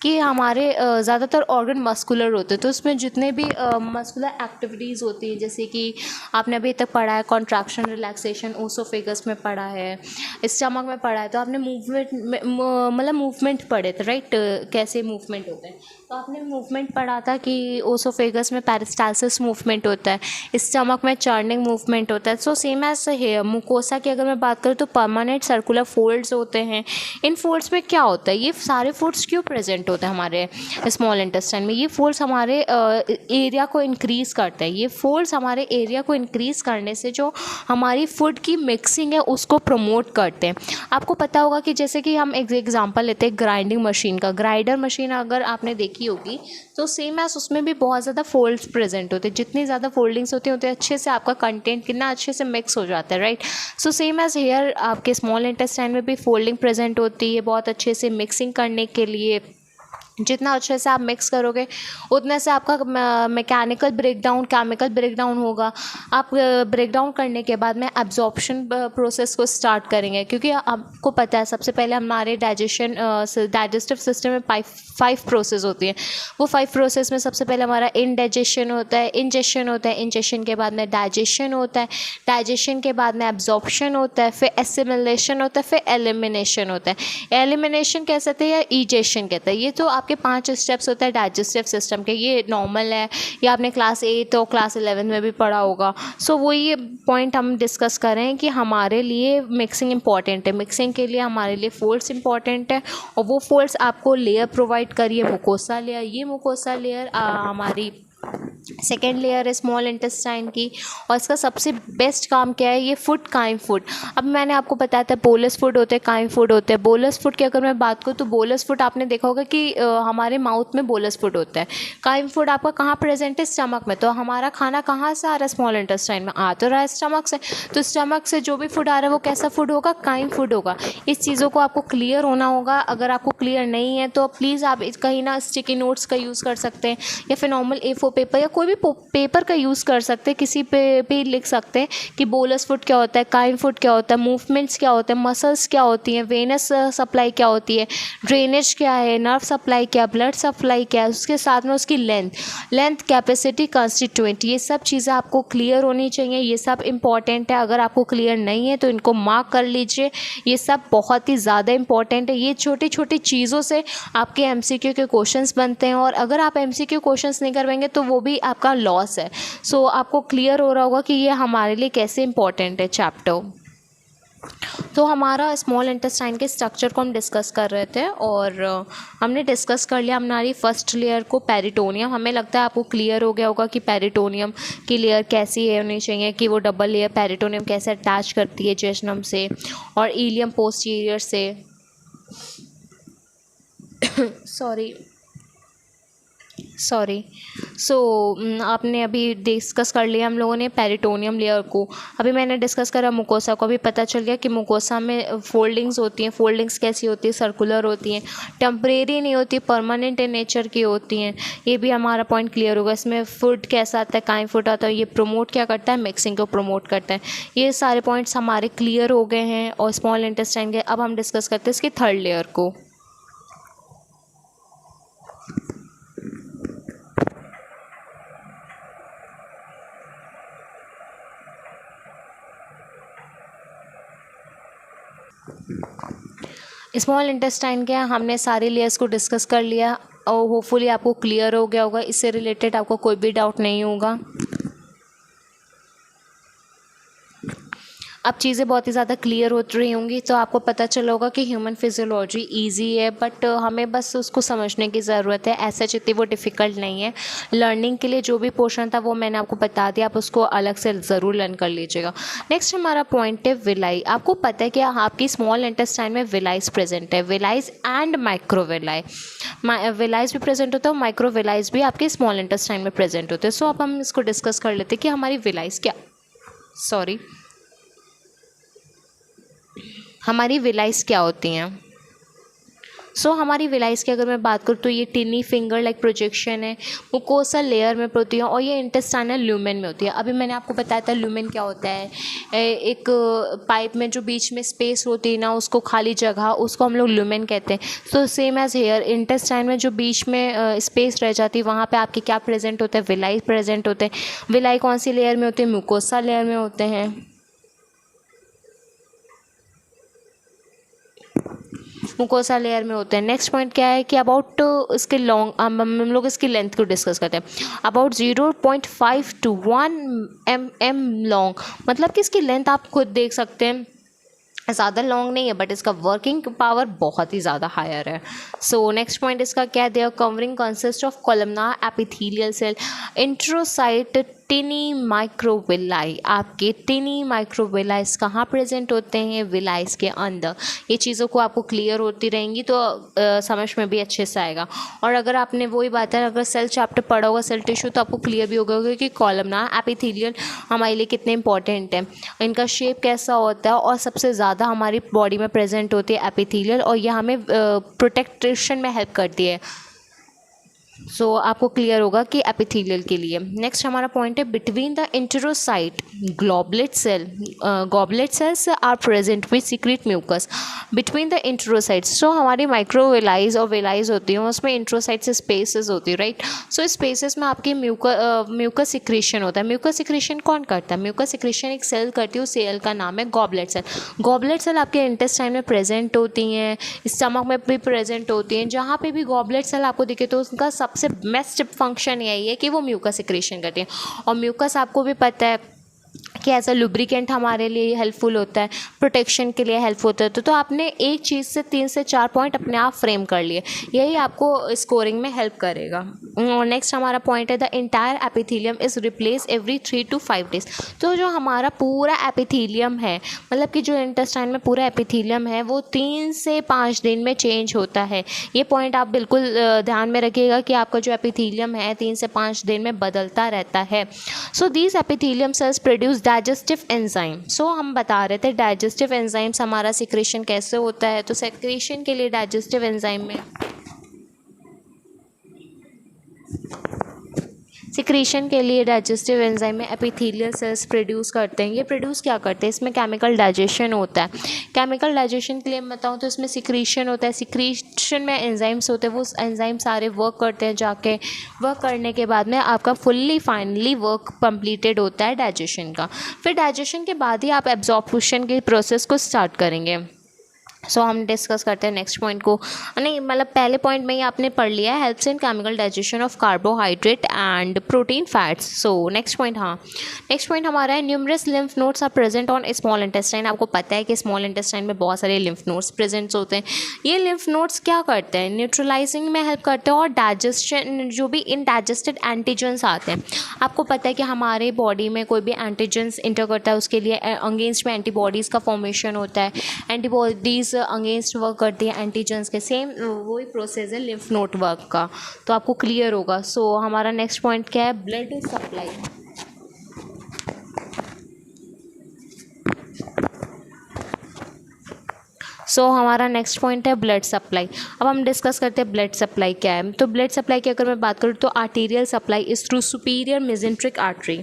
कि हमारे ज़्यादातर ऑर्गन मस्कुलर होते हैं, तो उसमें जितने भी मस्कुलर एक्टिविटीज़ होती हैं, जैसे कि आपने अभी तक पढ़ा है कॉन्ट्रैक्शन, रिलैक्सेशन, ओसोफेगस में पढ़ा है, स्टमक में पढ़ा है, तो आपने मूवमेंट मतलब मूवमेंट पढ़े थे, राइट? कैसे मूवमेंट होते हैं, तो आपने मूवमेंट पढ़ा था कि ओसोफेगस में पेरिस्टाल्सिस मूवमेंट होता है, स्टमक में चर्निंग मूवमेंट होता है। सो सेम एज हेयर मुकोसा की अगर मैं बात करूँ तो परमानेंट सर्कुलर फोल्ड्स होते हैं। इन फोल्ड्स में क्या होता है? ये सारे फोल्ड्स क्यों प्रेजेंट होते हैं हमारे स्मॉल इंटेस्टाइन में? ये फोल्ड्स हमारे एरिया को इंक्रीज़ करते हैं। ये फोल्ड्स हमारे एरिया को इंक्रीज़ करने से जो हमारी फूड की मिक्सिंग है उसको प्रमोट करते हैं। आपको पता होगा कि जैसे कि हम एक एग्जांपल लेते हैं ग्राइंडिंग मशीन का। ग्राइंडर मशीन अगर आपने देखी होगी तो सेम एज उसमें भी बहुत ज़्यादा फोल्ड्स प्रेजेंट होते हैं। जितनी ज़्यादा फोल्डिंग्स होती हैं उतने अच्छे से आपका कंटेंट कितना अच्छे से मिक्स हो जाता है, right? So same as here आपके स्मॉल इंटेस्टाइन में भी फोल्डिंग प्रेजेंट होती है बहुत अच्छे से मिक्सिंग करने के लिए। जितना अच्छे से आप मिक्स करोगे उतने से आपका मैकेनिकल ब्रेकडाउन, केमिकल ब्रेकडाउन होगा। आप ब्रेकडाउन करने के बाद में एब्जॉर्प्शन प्रोसेस को स्टार्ट करेंगे, क्योंकि आपको पता है सबसे पहले हमारे डाइजेस्टिव सिस्टम में 5 प्रोसेस होती है। वो 5 प्रोसेस में सबसे पहले हमारा इंडाइजेशन होता है, इंजेशन होता है, इंजेशन के बाद में डाइजेशन होता है, डाइजेशन के बाद में एब्जॉर्प्शन होता है, फिर एसिमिलेशन होता है, फिर एलिमिनेशन होता है। एलिमिनेशन कह सकते हैं या ईजेशन कहते हैं। ये तो आपके 5 स्टेप्स होते हैं डाइजेस्टिव सिस्टम के, ये नॉर्मल है, ये आपने क्लास 8 और क्लास 11 में भी पढ़ा होगा। सो वो ये पॉइंट हम डिस्कस कर रहे हैं कि हमारे लिए मिक्सिंग इंपॉर्टेंट है, मिक्सिंग के लिए हमारे लिए फोल्ड्स इंपॉर्टेंट है, और वो फोल्ड्स आपको लेयर प्रोवाइड करिए, मुकोसा लेयर। ये मुकोसा लेयर हमारी सेकेंड लेयर है स्मॉल इंटेस्टाइन की, और इसका सबसे बेस्ट काम क्या है, ये फूड काइम फूड। अब मैंने आपको बताया था बोलस फूड होते हैं, काइम फूड होते हैं। बोलस फूड की अगर मैं बात करूँ तो बोलस फूड आपने देखा होगा कि हमारे माउथ में बोलस फूड होता है। काइम फूड आपका कहाँ प्रेजेंट है, स्टमक में। तो हमारा खाना कहाँ से आ रहा है, स्मॉल इंटेस्टाइन में आ तो रहा है स्टमक से। तो स्टमक से जो भी फूड आ रहा है वो कैसा फूड होगा, काइम फूड होगा। इस चीज़ों को आपको क्लियर होना होगा। अगर आपको क्लियर नहीं है तो प्लीज़ आप कहीं ना स्टिकी नोट्स का यूज़ कर सकते हैं, या फिर नॉर्मल A4 पेपर या कोई भी पेपर का यूज़ कर सकते हैं, किसी पे लिख सकते हैं कि बोलस फूड क्या होता है, काइम फूड क्या होता है, मूवमेंट्स क्या होते हैं, मसल्स क्या होती हैं, वेनस सप्लाई क्या होती है, ड्रेनेज क्या है, नर्व सप्लाई क्या, ब्लड सप्लाई क्या है, उसके साथ में उसकी लेंथ कैपेसिटी कंस्टिट्यूएंट, ये सब चीज़ें आपको क्लियर होनी चाहिए। ये सब इंपॉर्टेंट है। अगर आपको क्लियर नहीं है तो इनको मार्क कर लीजिए। ये सब बहुत ही ज़्यादा इंपॉर्टेंट है। ये छोटी छोटी चीज़ों से आपके MCQ के क्वेश्चंस बनते हैं, और अगर आप MCQ क्वेश्चंस नहीं करवाएंगे तो वो भी आपका लॉस है। सो आपको क्लियर हो रहा होगा कि ये हमारे लिए कैसे इंपॉर्टेंट है चैप्टर। तो हमारा स्मॉल इंटेस्टाइन के स्ट्रक्चर को हम डिस्कस कर रहे थे, और हमने डिस्कस कर लिया हमारी फर्स्ट लेयर को, पेरिटोनियम। हमें लगता है आपको क्लियर हो गया होगा कि पेरिटोनियम की लेयर कैसी है होनी चाहिए, कि वो डबल लेयर पेरिटोनियम कैसे अटैच करती है जेजनम से और इलियम पोस्टीरियर से। सॉरी सो आपने अभी डिस्कस कर लिया हम लोगों ने पेरिटोनियम लेयर को। अभी मैंने डिस्कस करा मुकोसा को। अभी पता चल गया कि मुकोसा में फोल्डिंग्स होती हैं। फोल्डिंग्स कैसी होती है, सर्कुलर होती हैं, टेम्परेरी नहीं होती, परमानेंट इन नेचर की होती हैं। ये भी हमारा पॉइंट क्लियर होगा। इसमें फूड कैसा आता है, काइम फूड आता है, ये प्रमोट क्या करता है, मिक्सिंग को प्रमोट करता है। ये सारे पॉइंट्स हमारे क्लियर हो गए हैं और स्मॉल इंटेस्टाइन के। अब हम डिस्कस करते हैं इसकी थर्ड लेयर को। स्मॉल इंटेस्टाइन के हमने सारी लेयर्स को डिस्कस कर लिया, और होपफुली आपको क्लियर हो गया होगा। इससे रिलेटेड आपको कोई भी डाउट नहीं होगा। अब चीज़ें बहुत ही ज़्यादा क्लियर हो रही होंगी, तो आपको पता चला होगा कि ह्यूमन फिजियोलॉजी इजी है, बट हमें बस उसको समझने की ज़रूरत है। ऐसा इतनी वो डिफ़िकल्ट नहीं है। लर्निंग के लिए जो भी पोर्शन था वो मैंने आपको बता दिया, आप उसको अलग से ज़रूर लर्न कर लीजिएगा। नेक्स्ट हमारा पॉइंट है विलाई। आपको पता है कि आपकी स्मॉल इंटेस्टाइन में विलाइज प्रेजेंट है, विलाइज एंड माइक्रोविलाई। विलाइज भी प्रेजेंट होता है और माइक्रोविलाइज भी आपके स्मॉल इंटेस्टाइन में प्रेजेंट होते हैं। सो अब हम इसको डिस्कस कर लेते हैं कि हमारी विलाइज हमारी विलाइज क्या होती हैं। सो हमारी विलाइज की अगर मैं बात करूँ तो ये टिनी फिंगर लाइक प्रोजेक्शन है, मुकोसा लेयर में होती है, और ये इंटेस्टाइनल ल्यूमेन में होती है। अभी मैंने आपको बताया था ल्यूमेन क्या होता है, एक पाइप में जो बीच में स्पेस होती है ना, उसको खाली जगह, उसको हम लोग ल्यूमेन कहते हैं। तो सेम एज हेयर, इंटेस्टाइन में जो बीच में स्पेस रह जाती है वहाँ पे आपके क्या प्रेजेंट होता है, विलाई प्रेजेंट होते हैं। विलाई कौन सी लेयर में होते हैं, मुकोसा लेयर में होते हैं। मुकोसा लेयर में होते हैं। नेक्स्ट पॉइंट क्या है कि अबाउट इसके लॉन्ग, हम लोग इसकी लेंथ को डिस्कस करते हैं। अबाउट 0.5 to 1 mm लॉन्ग, मतलब कि इसकी लेंथ आप खुद देख सकते हैं, ज़्यादा लॉन्ग नहीं है, बट इसका वर्किंग पावर बहुत ही ज़्यादा हायर है। सो नेक्स्ट पॉइंट इसका क्या है, there covering consist of columnar epithelial cell, enterocyte, tiny microvilli. आपके टिनी माइक्रोविलाइज कहाँ प्रेजेंट होते हैं, विलाइज के अंदर। ये चीज़ों को आपको क्लियर होती रहेंगी तो समझ में भी अच्छे से आएगा। और अगर आपने वही बात है, अगर सेल चैप्टर पढ़ा होगा, सेल टिश्यू, तो आपको क्लियर भी होगा कि कॉलमनार एपिथेलियल हमारे लिए कितने इंपॉर्टेंट है, इनका शेप कैसा होता है, और सबसे ज़्यादा हमारी बॉडी में प्रेजेंट होती है एपिथेलियल, और यह हमें प्रोटेक्शन में हेल्प करती है। आपको क्लियर होगा कि एपिथेलियल के लिए। नेक्स्ट हमारा पॉइंट है between the enterocyte goblet cells are present which secrete mucus between the enterocytes. So हमारी माइक्रोवेलाइज और वेलाइज होती हैं, उसमें इंट्रोसाइट्स स्पेसेस होती है, राइट। सो स्पेसेस में आपकी म्यूकस सिक्रेशन होता है। म्यूकस सिक्रेशन कौन करता है? म्यूकस सिक्रेशन एक सेल करती है, उस सेल का नाम है गॉबलेट सेल। गॉबलेट सेल आपके इंटेस्टाइन में प्रेजेंट होती हैं, स्टमक में भी प्रेजेंट होती हैं। जहाँ पे भी गॉबलेट सेल आपको दिखे तो उसका सबसे बेस्ट फंक्शन यही है कि वो म्यूकस सिक्रेशन करती है। और म्यूकस आपको भी पता है कि एज अ लुब्रिकेंट हमारे लिए हेल्पफुल होता है, प्रोटेक्शन के लिए हेल्प होता है। तो आपने एक चीज़ से 3 से 4 पॉइंट अपने आप फ्रेम कर लिए, यही आपको स्कोरिंग में हेल्प करेगा। और नेक्स्ट हमारा पॉइंट है the entire epithelium is replace every 3 to 5 days। तो जो हमारा पूरा एपिथेलियम है, मतलब कि जो इंटेस्टाइन में पूरा एपिथेलियम है, वो 3 से 5 दिन में चेंज होता है। ये पॉइंट आप बिल्कुल ध्यान में रखिएगा कि आपका जो एपिथेलियम है 3 से 5 दिन में बदलता रहता है। So these epithelium cells produce digestive enzyme. So हम बता रहे थे डाइजेस्टिव एंजाइम्स हमारा सिक्रेशन कैसे होता है। तो सिक्रेशन के लिए डाइजेस्टिव एंजाइम में एपिथेलियल सेल्स प्रोड्यूस करते हैं। ये प्रोड्यूस क्या करते हैं? इसमें केमिकल डाइजेशन होता है। केमिकल डाइजेशन के लिए मैं बताऊँ तो इसमें सिक्रेशन होता है। सिक्रेशन में एंजाइम्स होते हैं, वो एंजाइम सारे वर्क करते हैं, जाके वर्क करने के बाद में आपका फाइनली वर्क कंप्लीटेड होता है डाइजेशन का। फिर डाइजेशन के बाद ही आप एब्जॉर्प्शन के प्रोसेस को स्टार्ट करेंगे। हम डिस्कस करते हैं नेक्स्ट पॉइंट को। नहीं, मतलब पहले पॉइंट में ही आपने पढ़ लिया है, helps in chemical digestion of carbohydrate and protein fats. Next point हमारा है numerous lymph nodes are present on small intestine. आपको पता है कि स्मॉल इंटेस्टाइन में बहुत सारे लिम्फ नोड्स प्रेजेंट होते हैं। ये लिम्फ नोड्स क्या करते हैं? न्यूट्रलाइजिंग में हेल्प करते हैं और डाइजेशन, जो भी इनडाइजेस्टेड एंटीजेंस आते हैं, आपको पता है कि हमारे बॉडी में कोई भी एंटीजेंस इंटर करता है, उसके लिए अगेंस्ट में एंटीबॉडीज़ का फॉर्मेशन होता है। एंटीबॉडीज़ अगेंस्ट वर्क करती है एंटीजेंस के, सेम वही प्रोसेस है लिम्फ नोड वर्क का। तो आपको क्लियर होगा। हमारा नेक्स्ट पॉइंट क्या है? Blood supply. हमारा नेक्स्ट पॉइंट है ब्लड सप्लाई। अब हम डिस्कस करते हैं ब्लड सप्लाई क्या है। तो ब्लड सप्लाई की अगर मैं बात करूँ तो arterial supply is through superior mesenteric artery.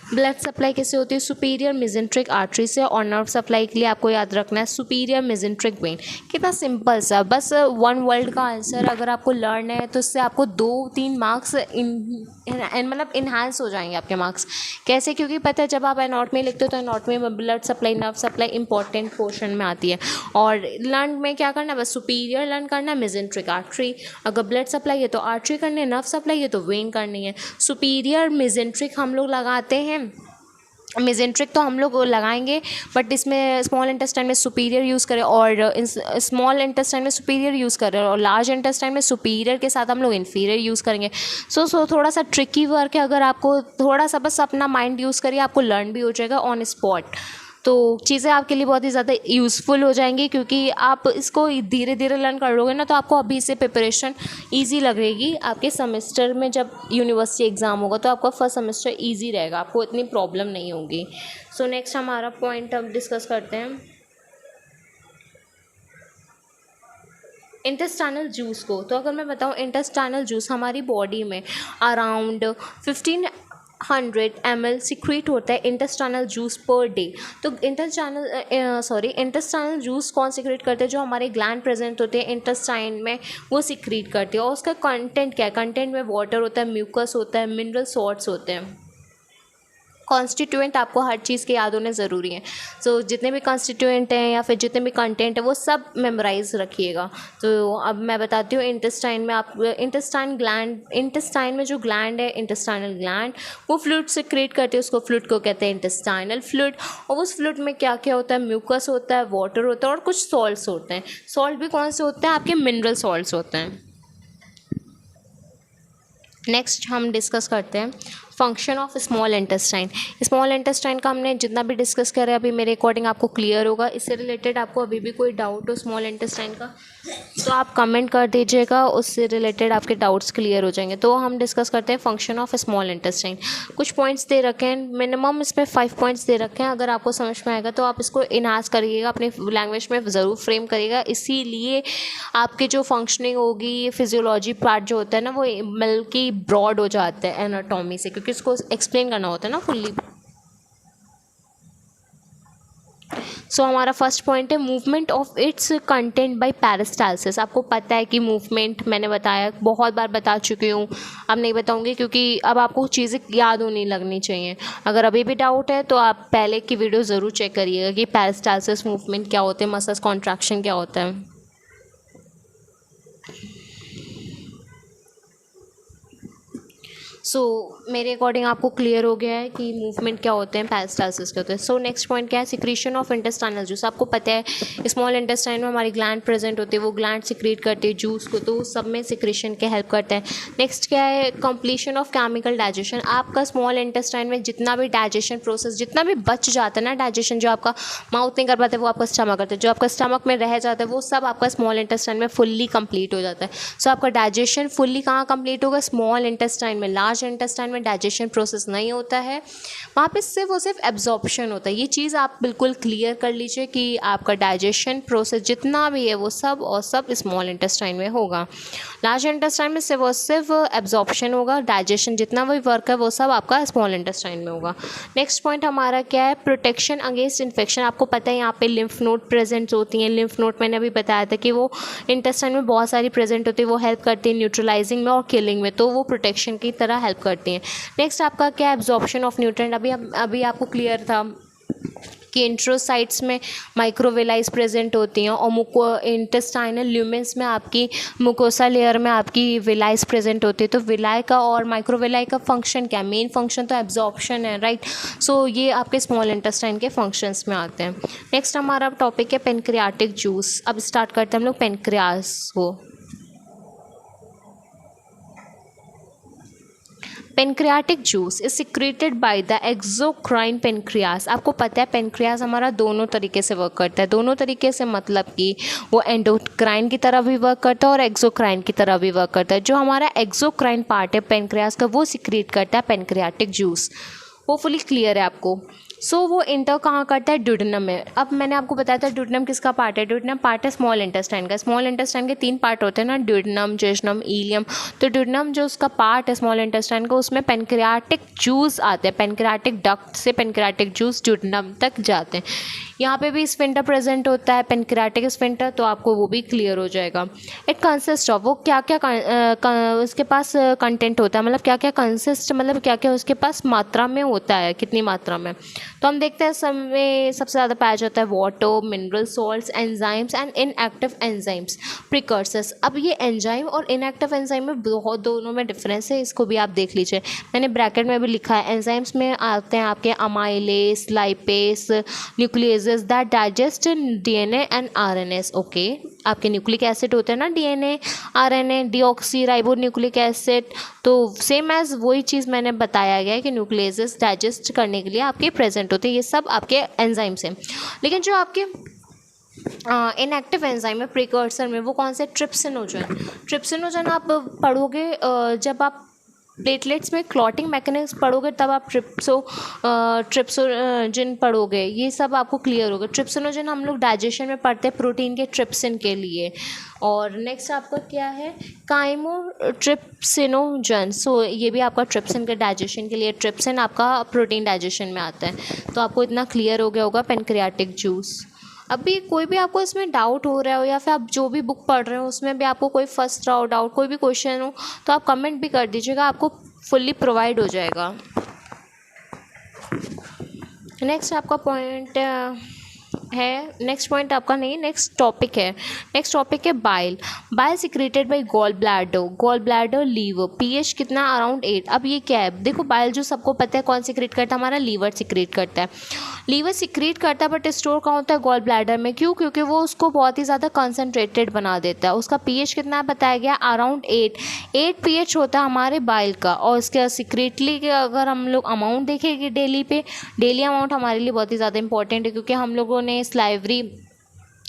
Blood supply कैसे होती है? सुपीरियर मेसेंट्रिक आर्टरी से। और नर्व सप्लाई के लिए आपको याद रखना है सुपीरियर मेसेंट्रिक वेन। कितना सिंपल सा, बस 1 वर्ड का आंसर अगर आपको लर्न है तो इससे आपको 2-3 मार्क्स मतलब इन्हांस हो जाएंगे आपके मार्क्स। कैसे? क्योंकि पता है जब आप एनाटॉमी लिखते हो तो एनाटॉमी में blood supply, nerve supply important portion में आती है। और लर्न में क्या करना है? बस सुपीरियर लर्न करना है, मेसेंट्रिक आर्टरी। अगर ब्लड सप्लाई है तो आर्टरी करनी है, नर्व सप्लाई है तो वेन करनी है। सुपीरियर मेसेंट्रिक हम लोग लगाते हैं, मेसेंट्रिक तो हम लोग लगाएंगे, बट इसमें स्मॉल इंटेस्टाइन में सुपीरियर यूज़ करें और स्मॉल इंटेस्टाइन में सुपीरियर यूज़ करें और लार्ज इंटेस्टाइन में सुपीरियर के साथ हम लोग इन्फीरियर यूज़ करेंगे। थोड़ा सा ट्रिकी वर्क है। अगर आपको थोड़ा सा बस अपना माइंड यूज़ करिए, आपको लर्न भी हो जाएगा ऑन स्पॉट। तो चीज़ें आपके लिए बहुत ही ज़्यादा यूज़फुल हो जाएंगी, क्योंकि आप इसको धीरे धीरे लर्न कर लोगे ना, तो आपको अभी से प्रिपरेशन ईजी लगेगी। आपके सेमेस्टर में जब यूनिवर्सिटी एग्ज़ाम होगा तो आपका फर्स्ट सेमेस्टर ईजी रहेगा, आपको इतनी प्रॉब्लम नहीं होगी। नेक्स्ट हमारा पॉइंट अब डिस्कस करते हैं इंटेस्टाइनल जूस को। तो अगर मैं बताऊँ इंटेस्टाइनल जूस हमारी बॉडी में अराउंड 1500 ml सिक्रीट होता है इंटेस्टाइनल जूस पर डे। तो इंटेस्टाइनल जूस कौन सिक्रीट करते हैं? जो हमारे ग्लैंड प्रेजेंट होते हैं इंटेस्टाइन में, वो सिक्रीट करते हैं। और उसका कंटेंट क्या है? कंटेंट में वाटर होता है, म्यूकस होता है, मिनरल सॉल्ट्स होते हैं। कॉन्स्टिट्यूएंट आपको हर चीज़ के याद होने ज़रूरी हैं। जितने भी कॉन्स्टिट्यूएंट हैं या फिर जितने भी कंटेंट है वो सब मेमोराइज रखिएगा। तो अब मैं बताती हूँ इंटेस्टाइन में इंटेस्टाइन में जो ग्लैंड है, इंटेस्टाइनल ग्लैंड, वो फ्लूइड सिक्रेट करते हैं। उसको फ्लूइड को कहते हैं इंटेस्टाइनल फ्लूइड। और उस फ्लूइड में क्या क्या होता है? म्यूकस होता है, वाटर होता है और कुछ सॉल्ट्स होते हैं। सॉल्ट भी कौन से होते हैं? आपके मिनरल सॉल्ट्स होते हैं। नेक्स्ट हम डिस्कस करते हैं function of small intestine. Small intestine का हमने जितना भी डिस्कस करा अभी मेरे अकॉर्डिंग आपको क्लियर होगा। इससे रिलेटेड आपको अभी भी कोई डाउट हो स्मॉल इंटेस्टाइन का तो आप कमेंट कर दीजिएगा, उससे रिलेटेड आपके डाउट्स क्लियर हो जाएंगे। तो हम डिस्कस करते हैं फंक्शन ऑफ स्मॉल इंटेस्टाइन। कुछ पॉइंट्स दे रखे हैं, मिनिमम इसमें 5 पॉइंट्स दे रखे हैं। अगर आपको समझ में आएगा तो आप इसको इनहांस करिएगा, अपनी लैंग्वेज में ज़रूर फ्रेम करिएगा। इसीलिए आपकी जो फंक्शनिंग होगी, फिजियोलॉजी पार्ट जो होता है ना, वो बल्कि ब्रॉड हो जाता है एनाटॉमी से, क्योंकि इसको एक्सप्लेन करना होता है ना फुल्ली। सो हमारा फर्स्ट पॉइंट है movement of its content bye peristalsis. आपको पता है कि मूवमेंट मैंने बताया, बहुत बार बता चुकी हूँ, अब नहीं बताऊँगी क्योंकि अब आपको चीज़ें याद होने लगनी चाहिए। अगर अभी भी डाउट है तो आप पहले की वीडियो ज़रूर चेक करिएगा कि पेरिस्टाल्सिस मूवमेंट क्या होते हैं, मसल्स कॉन्ट्रैक्शन क्या होता है। सो मेरे अकॉर्डिंग आपको क्लियर हो गया है कि मूवमेंट क्या होते हैं, पेरिस्टाल्सिस क्या होते हैं। सो नेक्स्ट पॉइंट क्या है, सिक्रीशन ऑफ इंटेस्टाइनल जूस। आपको पता है स्मॉल इंटेस्टाइन में हमारी ग्लैंड प्रेजेंट होती है, वो ग्लैंड सिक्रीट करती है जूस को, तो सब में सिक्रीशन के हेल्प करते हैं। नेक्स्ट क्या है, कंप्लीशन ऑफ केमिकल डाइजेशन। आपका स्मॉल इंटेस्टाइन में जितना भी डाइजेशन प्रोसेस, जितना भी बच जाता है ना डाइजेशन, जो आपका माउथ नहीं कर पाता है वो आपका स्टमक करता है, जो आपका स्टमक में रह जाता है वो सब आपका स्मॉल इंटेस्टाइन में फुल्ली कंप्लीट हो जाता है। सो आपका डाइजेशन फुल्ली कहाँ कंप्लीट होगा, स्मॉल इंटेस्टाइन में। लार्ज इंटेस्टाइन में डाइजेशन प्रोसेस नहीं होता है, वहाँ पे सिर्फ और सिर्फ एब्जॉर्प्शन होता है। ये चीज़ आप बिल्कुल क्लियर कर लीजिए कि आपका डाइजेशन प्रोसेस जितना भी है वो सब और सब स्मॉल इंटेस्टाइन में होगा। लार्ज इंटेस्टाइन में सिर्फ और सिर्फ एब्जॉर्प्शन होगा, डाइजेशन जितना भी वर्क है वो सब आपका स्मॉल इंटेस्टाइन में होगा। नेक्स्ट पॉइंट हमारा क्या है, प्रोटेक्शन अगेंस्ट इन्फेक्शन। आपको पता है यहाँ पे लिम्फ नोड प्रेजेंट होती हैं। लिम्फ नोड मैंने अभी बताया था कि वो इंटेस्टाइन में बहुत सारी प्रेजेंट होती है, वो हेल्प करती है न्यूट्रलाइजिंग में और किलिंग में, तो वो प्रोटेक्शन की तरह हेल्प करती हैं। नेक्स्ट आपका क्या है, एब्जॉर्प्शन ऑफ न्यूट्रिएंट। अभी आपको क्लियर था कि इंट्रोसाइट्स में माइक्रोविलाइज प्रेजेंट होती हैं और इंटेस्टाइनल ल्यूमेंस में आपकी मुकोसा लेयर में आपकी विलाइज प्रेजेंट होती है। तो विलाई का और माइक्रोविलाई का फंक्शन क्या है, मेन फंक्शन तो एब्जॉर्प्शन है, राइट। सो ये आपके स्मॉल इंटेस्टाइन के फंक्शंस में आते हैं। नेक्स्ट हमारा टॉपिक है पेनक्रियाटिक जूस। अब स्टार्ट करते हैं हम लोग पेनक्रियास को। Pancreatic juice is secreted by the exocrine pancreas. आपको पता है पेनक्रियास हमारा दोनों तरीके से वर्क करता है। दोनों तरीके से मतलब कि वो एंडोक्राइन की तरह भी वर्क करता है और एक्सोक्राइन की तरह भी वर्क करता है। जो हमारा एक्सोक्राइन पार्ट है पेनक्रियास का वो सिक्रेट करता है पेनक्रियाटिक जूस। वो फुली क्लियर है आपको। सो वो इंटर कहाँ करता है, ड्यूडेनम में। अब मैंने आपको बताया था ड्यूडेनम किसका पार्ट है, ड्यूडेनम पार्ट है स्मॉल इंटेस्टाइन का। स्मॉल इंटेस्टाइन के 3 पार्ट होते हैं ना, ड्यूडेनम, जेजुनम, इलियम। तो ड्यूडेनम जो उसका पार्ट है स्मॉल इंटेस्टाइन का, उसमें पेनक्रियाटिक जूस आते हैं। पेनक्रियाटिक डक्ट से पेनक्रियाटिक जूस ड्यूडेनम तक जाते हैं। यहाँ पे भी स्फिंक्टर प्रेजेंट होता है, पेनक्रियाटिक स्फिंक्टर, तो आपको वो भी क्लियर हो जाएगा। इट कंसिस्ट ऑफ, वो क्या क्या उसके पास कंटेंट होता है, मतलब क्या क्या कंसिस्ट, मतलब क्या क्या उसके पास मात्रा में होता है, कितनी मात्रा में। तो हम देखते हैं सब में सबसे ज़्यादा पाया जाता है water, mineral salts, enzymes and inactive enzymes, precursors. अब ये एंजाइम और इनएक्टिव एंजाइम में बहुत दोनों में डिफरेंस है, इसको भी आप देख लीजिए। मैंने ब्रैकेट में भी लिखा है। एंजाइम्स में आते हैं आपके amylase, lipase, nucleus that digest DNA and RNS. Okay, आपके न्यूक्लिक एसिड होते हैं ना, DNA, RNA, deoxy ribo nucleic acid. तो सेम एज वही चीज़ मैंने बताया गया है कि न्यूक्लियस डाइजेस्ट करने के लिए आपके प्रेजेंट होते हैं। ये सब आपके एंजाइम्स हैं। लेकिन जो आपके इनएक्टिव एंजाइम है प्रिकर्सर में, वो कौन से, ट्रिप्सिनोजन। ट्रिप्सिनोजन आप पढ़ोगे जब आप प्लेटलेट्स में क्लॉटिंग मैकेनिज्म पढ़ोगे, तब आप ट्रिप्सोजन पढ़ोगे। ये सब आपको क्लियर होगा। ट्रिप्सिनोजन हम लोग डाइजेशन में पढ़ते हैं प्रोटीन के ट्रिप्सिन के लिए। और नेक्स्ट आपका क्या है, काइमोट्रिप्सिनोजन। सो ये भी आपका ट्रिप्सिन के डाइजेशन के लिए। ट्रिप्सिन आपका प्रोटीन डाइजेशन में आता है। तो आपको इतना क्लियर हो गया होगा पेनक्रियाटिक जूस। अभी कोई भी आपको इसमें डाउट हो रहा हो या फिर आप जो भी बुक पढ़ रहे हो उसमें भी आपको कोई फर्स्ट रहा हो डाउट, कोई भी क्वेश्चन हो, तो आप कमेंट भी कर दीजिएगा, आपको फुल्ली प्रोवाइड हो जाएगा। नेक्स्ट आपका पॉइंट है, नेक्स्ट पॉइंट आपका नहीं, नेक्स्ट टॉपिक है bile. Bile secreted by gall bladder liver, PH कितना अराउंड 8। अब ये क्या है, देखो बाइल जो सबको पता है कौन सिक्रेट करता है, हमारा लीवर सिक्रेट करता है। लीवर सिक्रेट करता है बट स्टोर कहाँ होता है, गॉल ब्लैडर में। क्यों? क्योंकि वो उसको बहुत ही ज़्यादा कंसनट्रेटेड बना देता है। उसका पीएच कितना है बताया गया, अराउंड 8 पीएच होता है हमारे बाइल का। और इसके सिक्रेटली के अगर हम लोग अमाउंट देखेंगे डेली अमाउंट हमारे लिए बहुत ही ज़्यादा इंपॉर्टेंट है, क्योंकि हम लोगों ने स्लाइवरी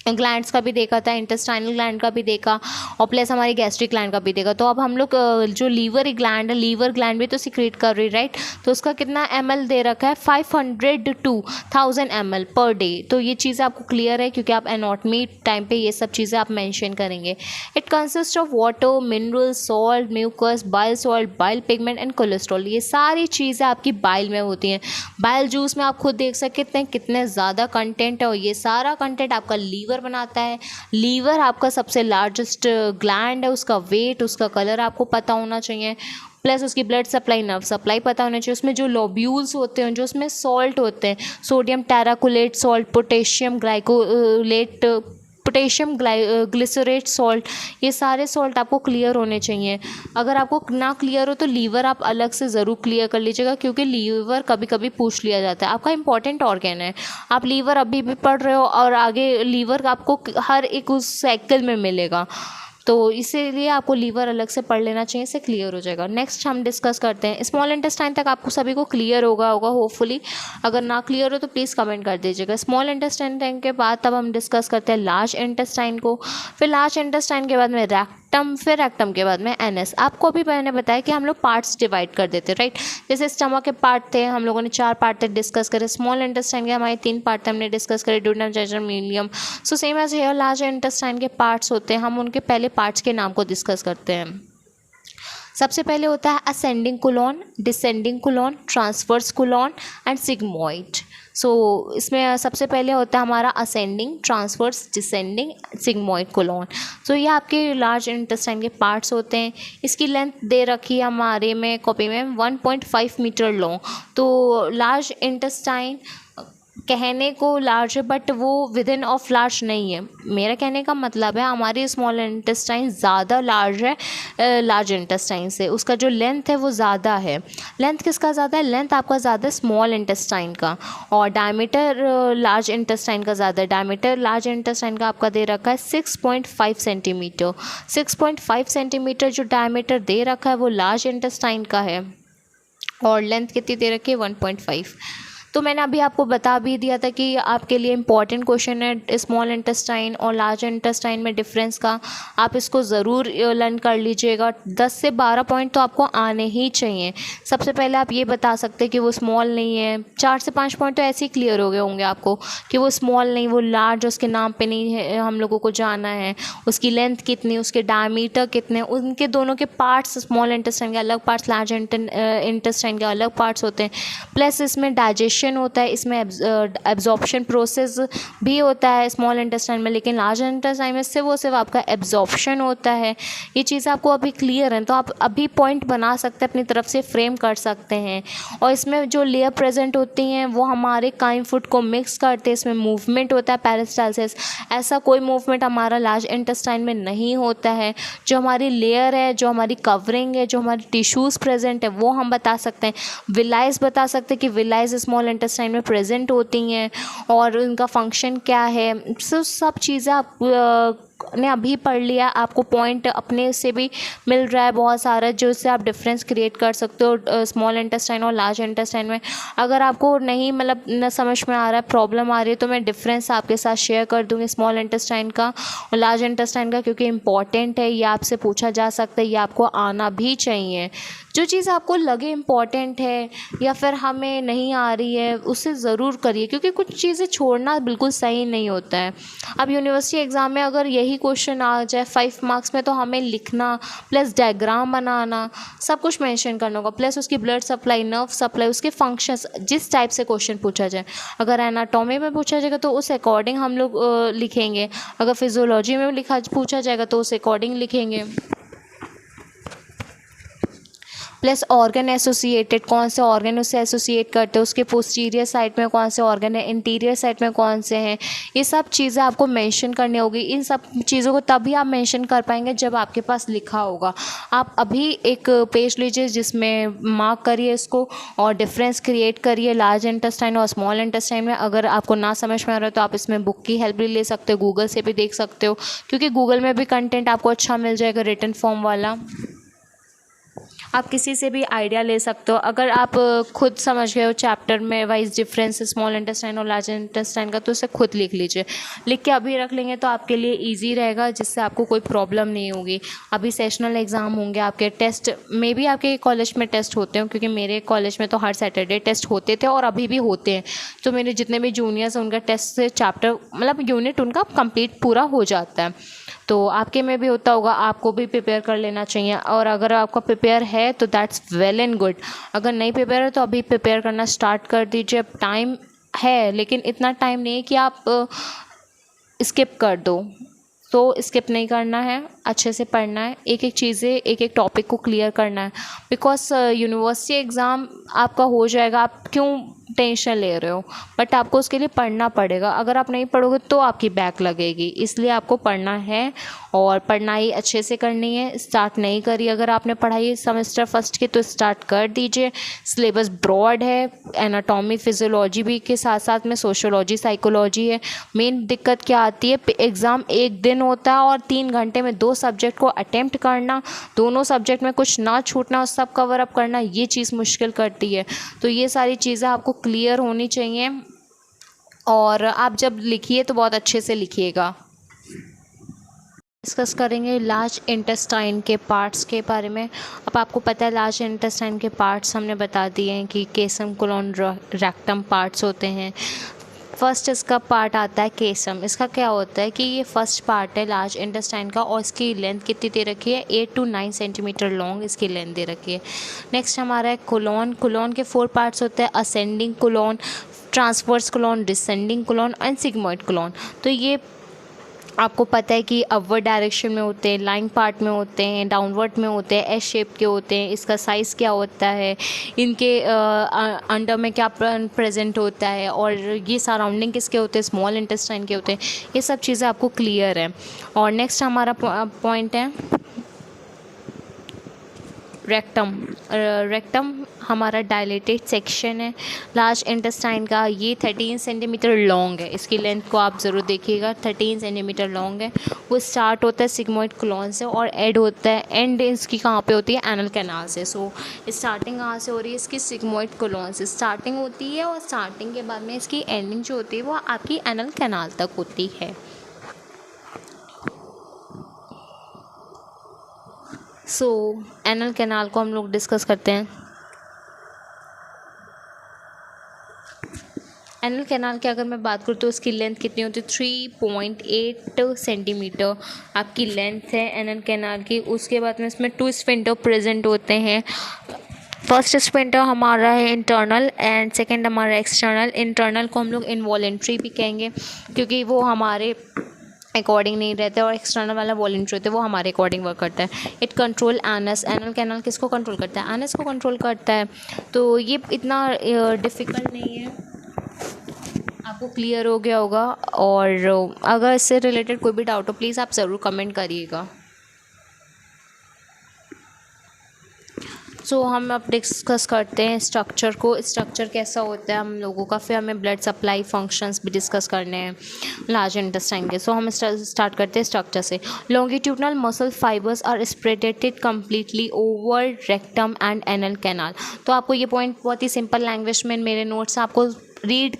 ग्लैंड्स का भी देखा था, इंटेस्टाइनल ग्लैंड का भी देखा, और प्लस हमारी गैस्ट्रिक ग्लैंड का भी देखा। तो अब हम लोग जो लीवर ग्लैंड भी तो सिक्रेट कर रही, राइट। तो उसका कितना ml दे रखा है, 500 to 1000 ml पर डे। तो ये चीज़ें आपको क्लियर है, क्योंकि आप एनाटॉमी टाइम पे ये सब चीज़ें आप मेंशन करेंगे। It consist of water, mineral, salt, mucus, bile salt, bile pigment and cholesterol. ये सारी चीज़ें आपकी बाइल में होती हैं। बाइल जूस में आप खुद देख सकते हैं कितने ज़्यादा कंटेंट है, और ये सारा कंटेंट आपका लीवर बनाता है। लीवर आपका सबसे लार्जेस्ट ग्लैंड है, उसका वेट, उसका कलर आपको पता होना चाहिए, प्लस उसकी ब्लड सप्लाई, नर्व सप्लाई पता होना चाहिए। उसमें जो लोब्यूल्स होते हैं, जो उसमें सॉल्ट होते हैं, sodium taurocholate salt, potassium glycerate salt, ये सारे सॉल्ट आपको क्लियर होने चाहिए। अगर आपको ना क्लियर हो तो लीवर आप अलग से ज़रूर क्लियर कर लीजिएगा, क्योंकि लीवर कभी कभी पूछ लिया जाता है। आपका इंपॉर्टेंट ऑर्गन है, आप लीवर अभी भी पढ़ रहे हो, और आगे लीवर आपको हर एक उस साइकिल में मिलेगा, तो इसीलिए आपको लीवर अलग से पढ़ लेना चाहिए, इससे क्लियर हो जाएगा। नेक्स्ट हम डिस्कस करते हैं स्मॉल इंटेस्टाइन तक आपको सभी को क्लियर होगा होपफुली। अगर ना क्लियर हो तो प्लीज़ कमेंट कर दीजिएगा। स्मॉल इंटेस्टाइन के बाद तब हम डिस्कस करते हैं लार्ज इंटेस्टाइन को, फिर लार्ज इंटेस्टाइन के बाद में रेक्टम, फिर रेक्टम के बाद में एनएस। आपको भी मैंने बताया कि हम लोग पार्ट्स डिवाइड कर देते हैं, राइट। जैसे स्टमक के पार्ट थे, हम लोगों ने 4 पार्ट तक डिस्कस करे। स्मॉल इंटेस्टाइन के हमारे 3 पार्ट हमने डिस्कस करे, duodenum, jejunum, ileum. So same as here large intestine के पार्ट्स होते हैं, हम उनके पहले पार्ट्स के नाम को डिस्कस करते हैं। सबसे पहले होता है ascending colon, descending colon, transverse colon and sigmoid. So इसमें सबसे पहले होता है हमारा ascending, transverse, descending, sigmoid colon. So ये आपके लार्ज इंटेस्टाइन के पार्ट्स होते हैं। इसकी लेंथ दे रखी है हमारे में कॉपी में 1.5 मीटर लॉन्ग। तो लार्ज इंटेस्टाइन कहने को लार्ज है, बट वो विद इन ऑफ लार्ज नहीं है। मेरा कहने का मतलब है हमारी स्मॉल इंटेस्टाइन ज़्यादा लार्ज है लार्ज इंटेस्टाइन से, उसका जो लेंथ है वो ज़्यादा है। लेंथ किसका ज़्यादा है? लेंथ आपका ज़्यादा स्मॉल इंटेस्टाइन का, और डायमीटर लार्ज इंटेस्टाइन का ज़्यादा है। डायमीटर लार्ज इंटेस्टाइन का आपका दे रखा है 6.5 सेंटीमीटर। 6.5 सेंटीमीटर जो डायमीटर दे रखा है वो लार्ज इंटेस्टाइन का है, और लेंथ कितनी दे रखी है 1.5। तो मैंने अभी आपको बता भी दिया था कि आपके लिए इम्पॉर्टेंट क्वेश्चन है स्मॉल इंटेस्टाइन और लार्ज इंटेस्टाइन में डिफरेंस का, आप इसको ज़रूर लर्न कर लीजिएगा। 10 से 12 पॉइंट तो आपको आने ही चाहिए। सबसे पहले आप ये बता सकते हैं कि वो स्मॉल नहीं है, 4 से 5 पॉइंट तो ऐसे ही क्लियर हो गए होंगे आपको कि वो स्मॉल नहीं, वो लार्ज, उसके नाम पे नहीं है, हम लोगों को जाना है उसकी लेंथ कितनी, उसके डायमीटर कितने, उनके दोनों के पार्ट्स, स्मॉल इंटेस्टाइन के अलग पार्ट्स, लार्ज इंटेस्टाइन के अलग पार्ट्स होते हैं। प्लस इसमें डाइजेशन होता है, इसमें एब्जॉर्प्शन प्रोसेस भी होता है स्मॉल इंटेस्टाइन में, लेकिन लार्ज इंटेस्टाइन में सिर्फ आपका एब्जॉर्प्शन होता है। ये चीज़ आपको अभी क्लियर है, तो आप अभी पॉइंट बना सकते हैं, अपनी तरफ से फ्रेम कर सकते हैं। और इसमें जो लेयर प्रेजेंट होती हैं वो हमारे काइम फूड को मिक्स करते हैं। इसमें मूवमेंट होता है पेरिस्टालसिस, ऐसा कोई मूवमेंट हमारा लार्ज इंटेस्टाइन में नहीं होता है। जो हमारी लेयर है, जो हमारी कवरिंग है, जो हमारी टिश्यूज़ प्रेजेंट है वो हम बता सकते हैं। विलाइज बता सकते हैं कि विलाइज स्मॉल इंटेस्टाइन में प्रेजेंट होती हैं और उनका फंक्शन क्या है। सब चीज़ें आप ने अभी पढ़ लिया, आपको पॉइंट अपने से भी मिल रहा है बहुत सारा, जो इससे आप डिफरेंस क्रिएट कर सकते हो स्मॉल इंटेस्टाइन और लार्ज इंटेस्टाइन में। अगर आपको नहीं मतलब न समझ में आ रहा है, प्रॉब्लम आ रही है, तो मैं डिफरेंस आपके साथ शेयर कर दूँगी स्मॉल इंटेस्टाइन का और लार्ज इंटेस्टाइन का, क्योंकि इंपॉर्टेंट है, ये आपसे पूछा जा सकता है, ये आपको आना भी चाहिए। जो चीज़ आपको लगे इम्पॉर्टेंट है या फिर हमें नहीं आ रही है उसे ज़रूर करिए, क्योंकि कुछ चीज़ें छोड़ना बिल्कुल सही नहीं होता है। अब यूनिवर्सिटी एग्ज़ाम में अगर यही क्वेश्चन आ जाए 5 मार्क्स में, तो हमें लिखना प्लस डायग्राम बनाना सब कुछ मेंशन करना होगा, प्लस उसकी ब्लड सप्लाई, नर्व सप्लाई, उसके फंक्शंस, जिस टाइप से क्वेश्चन पूछा जाए। अगर एनाटॉमी में पूछा जाएगा तो उस अकॉर्डिंग हम लोग लिखेंगे, अगर फिजियोलॉजी में पूछा जाएगा तो उस अकॉर्डिंग लिखेंगे। प्लस ऑर्गन एसोसिएटेड, कौन से ऑर्गन उससे एसोसिएट करते हैं, उसके पोस्टीरियर साइड में कौन से ऑर्गन है, इंटीरियर साइड में कौन से हैं, ये सब चीज़ें आपको मेंशन करनी होगी। इन सब चीज़ों को तभी आप मेंशन कर पाएंगे जब आपके पास लिखा होगा। आप अभी एक पेज लीजिए जिसमें मार्क करिए इसको और डिफरेंस क्रिएट करिए लार्ज इंटेस्टाइन और स्मॉल इंटेस्टाइन में। अगर आपको ना समझ में आ रहा है तो आप इसमें बुक की हेल्प भी ले सकते हो, गूगल से भी देख सकते हो, क्योंकि गूगल में भी कंटेंट आपको अच्छा मिल जाएगा रिटन फॉर्म वाला। आप किसी से भी आइडिया ले सकते हो। अगर आप खुद समझ गए हो चैप्टर में वाइज डिफरेंस स्मॉल इंटेस्टाइन और लार्ज इंटेस्टाइन का, तो उसे खुद लिख लीजिए। लिख के अभी रख लेंगे तो आपके लिए इजी रहेगा, जिससे आपको कोई प्रॉब्लम नहीं होगी। अभी सेशनल एग्ज़ाम होंगे आपके, टेस्ट में भी आपके कॉलेज में टेस्ट होते हैं, क्योंकि मेरे कॉलेज में तो हर सैटरडे टेस्ट होते थे और अभी भी होते हैं। तो मेरे जितने भी जूनियर्स हैं उनका टेस्ट से चैप्टर मतलब यूनिट उनका कंप्लीट पूरा हो जाता है। तो आपके में भी होता होगा, आपको भी प्रिपेयर कर लेना चाहिए। और अगर आपका प्रिपेयर है तो दैट्स वेल एंड गुड। अगर नहीं प्रिपेयर है तो अभी प्रिपेयर करना स्टार्ट कर दीजिए। अब टाइम है, लेकिन इतना टाइम नहीं है कि आप स्किप कर दो। तो स्किप नहीं करना है, अच्छे से पढ़ना है, एक एक चीज़ें एक एक टॉपिक को क्लियर करना है। बिकॉज यूनिवर्सिटी एग्ज़ाम आपका हो जाएगा, आप क्यों टेंशन ले रहे हो, बट आपको उसके लिए पढ़ना पड़ेगा। अगर आप नहीं पढ़ोगे तो आपकी बैक लगेगी, इसलिए आपको पढ़ना है और पढ़ाई अच्छे से करनी है। स्टार्ट नहीं करी अगर आपने पढ़ाई सेमेस्टर फर्स्ट की तो स्टार्ट कर दीजिए। सिलेबस ब्रॉड है, एनाटॉमी फिजियोलॉजी भी के साथ साथ में सोशियोलॉजी साइकोलॉजी है। मेन दिक्कत क्या आती है, एग्ज़ाम एक दिन होता है और 3 घंटे में 2 सब्जेक्ट को अटेम्प्ट करना, दोनों सब्जेक्ट में कुछ ना छूटना और सब कवर अप करना, ये चीज़ मुश्किल करती है। तो ये सारी चीज़ें आपको क्लियर होनी चाहिए और आप जब लिखिए तो बहुत अच्छे से लिखिएगा। डिस्कस करेंगे लार्ज इंटेस्टाइन के पार्ट्स के बारे में। अब आपको पता है लार्ज इंटेस्टाइन के पार्ट्स हमने बता दिए हैं कि केसम कोलोन रेक्टम पार्ट्स होते हैं। फर्स्ट इसका पार्ट आता है केसम। इसका क्या होता है कि ये फर्स्ट पार्ट है लार्ज इंटेस्टाइन का और इसकी लेंथ कितनी दे रखी है, 8 to 9 सेंटीमीटर लॉन्ग इसकी लेंथ दे रखी है। नेक्स्ट हमारा है कोलोन। कोलोन के 4 पार्ट्स होते हैं, ascending colon, transverse colon, descending colon and sigmoid colon. तो ये आपको पता है कि अपवर्ड डायरेक्शन में होते हैं, लाइन पार्ट में होते हैं, डाउनवर्ड में होते हैं, एस शेप के होते हैं। इसका साइज़ क्या होता है, इनके अंडर में क्या प्रेजेंट होता है और ये सराउंडिंग किसके होते हैं, स्मॉल इंटेस्टाइन के होते हैं। ये सब चीज़ें आपको क्लियर है। और नेक्स्ट हमारा पॉइंट है रेक्टम। रेक्टम हमारा डायलेटेड सेक्शन है लार्ज इंटेस्टाइन का। ये 13 सेंटीमीटर लॉन्ग है, इसकी लेंथ को आप ज़रूर देखिएगा, 13 सेंटीमीटर लॉन्ग है। वो स्टार्ट होता है सिग्मोइड कोलोन से और एंड होता है, एंड इसकी कहाँ पे होती है, एनल कैनाल से। सो स्टार्टिंग कहाँ से हो रही है इसकी, सिग्मोइड कोलोन से स्टार्टिंग होती है और स्टार्टिंग के बाद में इसकी एंडिंग जो होती है वो आपकी एनल कैनाल तक होती है। सो एनल कैनाल को हम लोग डिस्कस करते हैं। एनल कैनाल की अगर मैं बात करूँ तो उसकी लेंथ कितनी होती है, 3.8 सेंटीमीटर आपकी लेंथ है एनल कैनाल की। उसके बाद में इसमें 2 स्फिंक्टर प्रेजेंट होते हैं। फर्स्ट स्फिंक्टर हमारा है इंटरनल एंड सेकंड हमारा एक्सटर्नल। इंटरनल को हम लोग इनवॉलेंट्री भी कहेंगे क्योंकि वो हमारे अकॉर्डिंग नहीं रहते और एक्सटर्नल वाला वॉलेंट्री होता है वो हमारे अकॉर्डिंग वर्क करता है। It control anus. Anal canal किसको कंट्रोल करता है, एनस को कंट्रोल करता है। तो ये इतना डिफ़िकल्ट नहीं है, आपको क्लियर हो गया होगा। और अगर इससे रिलेटेड कोई भी डाउट हो प्लीज़ आप ज़रूर कमेंट करिएगा। सो हम अब डिस्कस करते हैं स्ट्रक्चर को। स्ट्रक्चर कैसा होता है हम लोगों का, फिर हमें ब्लड सप्लाई फंक्शंस भी डिस्कस करने हैं लार्ज इंटेस्टाइन के। सो हम स्टार्ट करते हैं स्ट्रक्चर से। Longitudinal muscle fibres are spreaded completely over rectum and anal canal. तो आपको ये पॉइंट बहुत ही सिंपल लैंग्वेज में मेरे नोट्स आपको रीड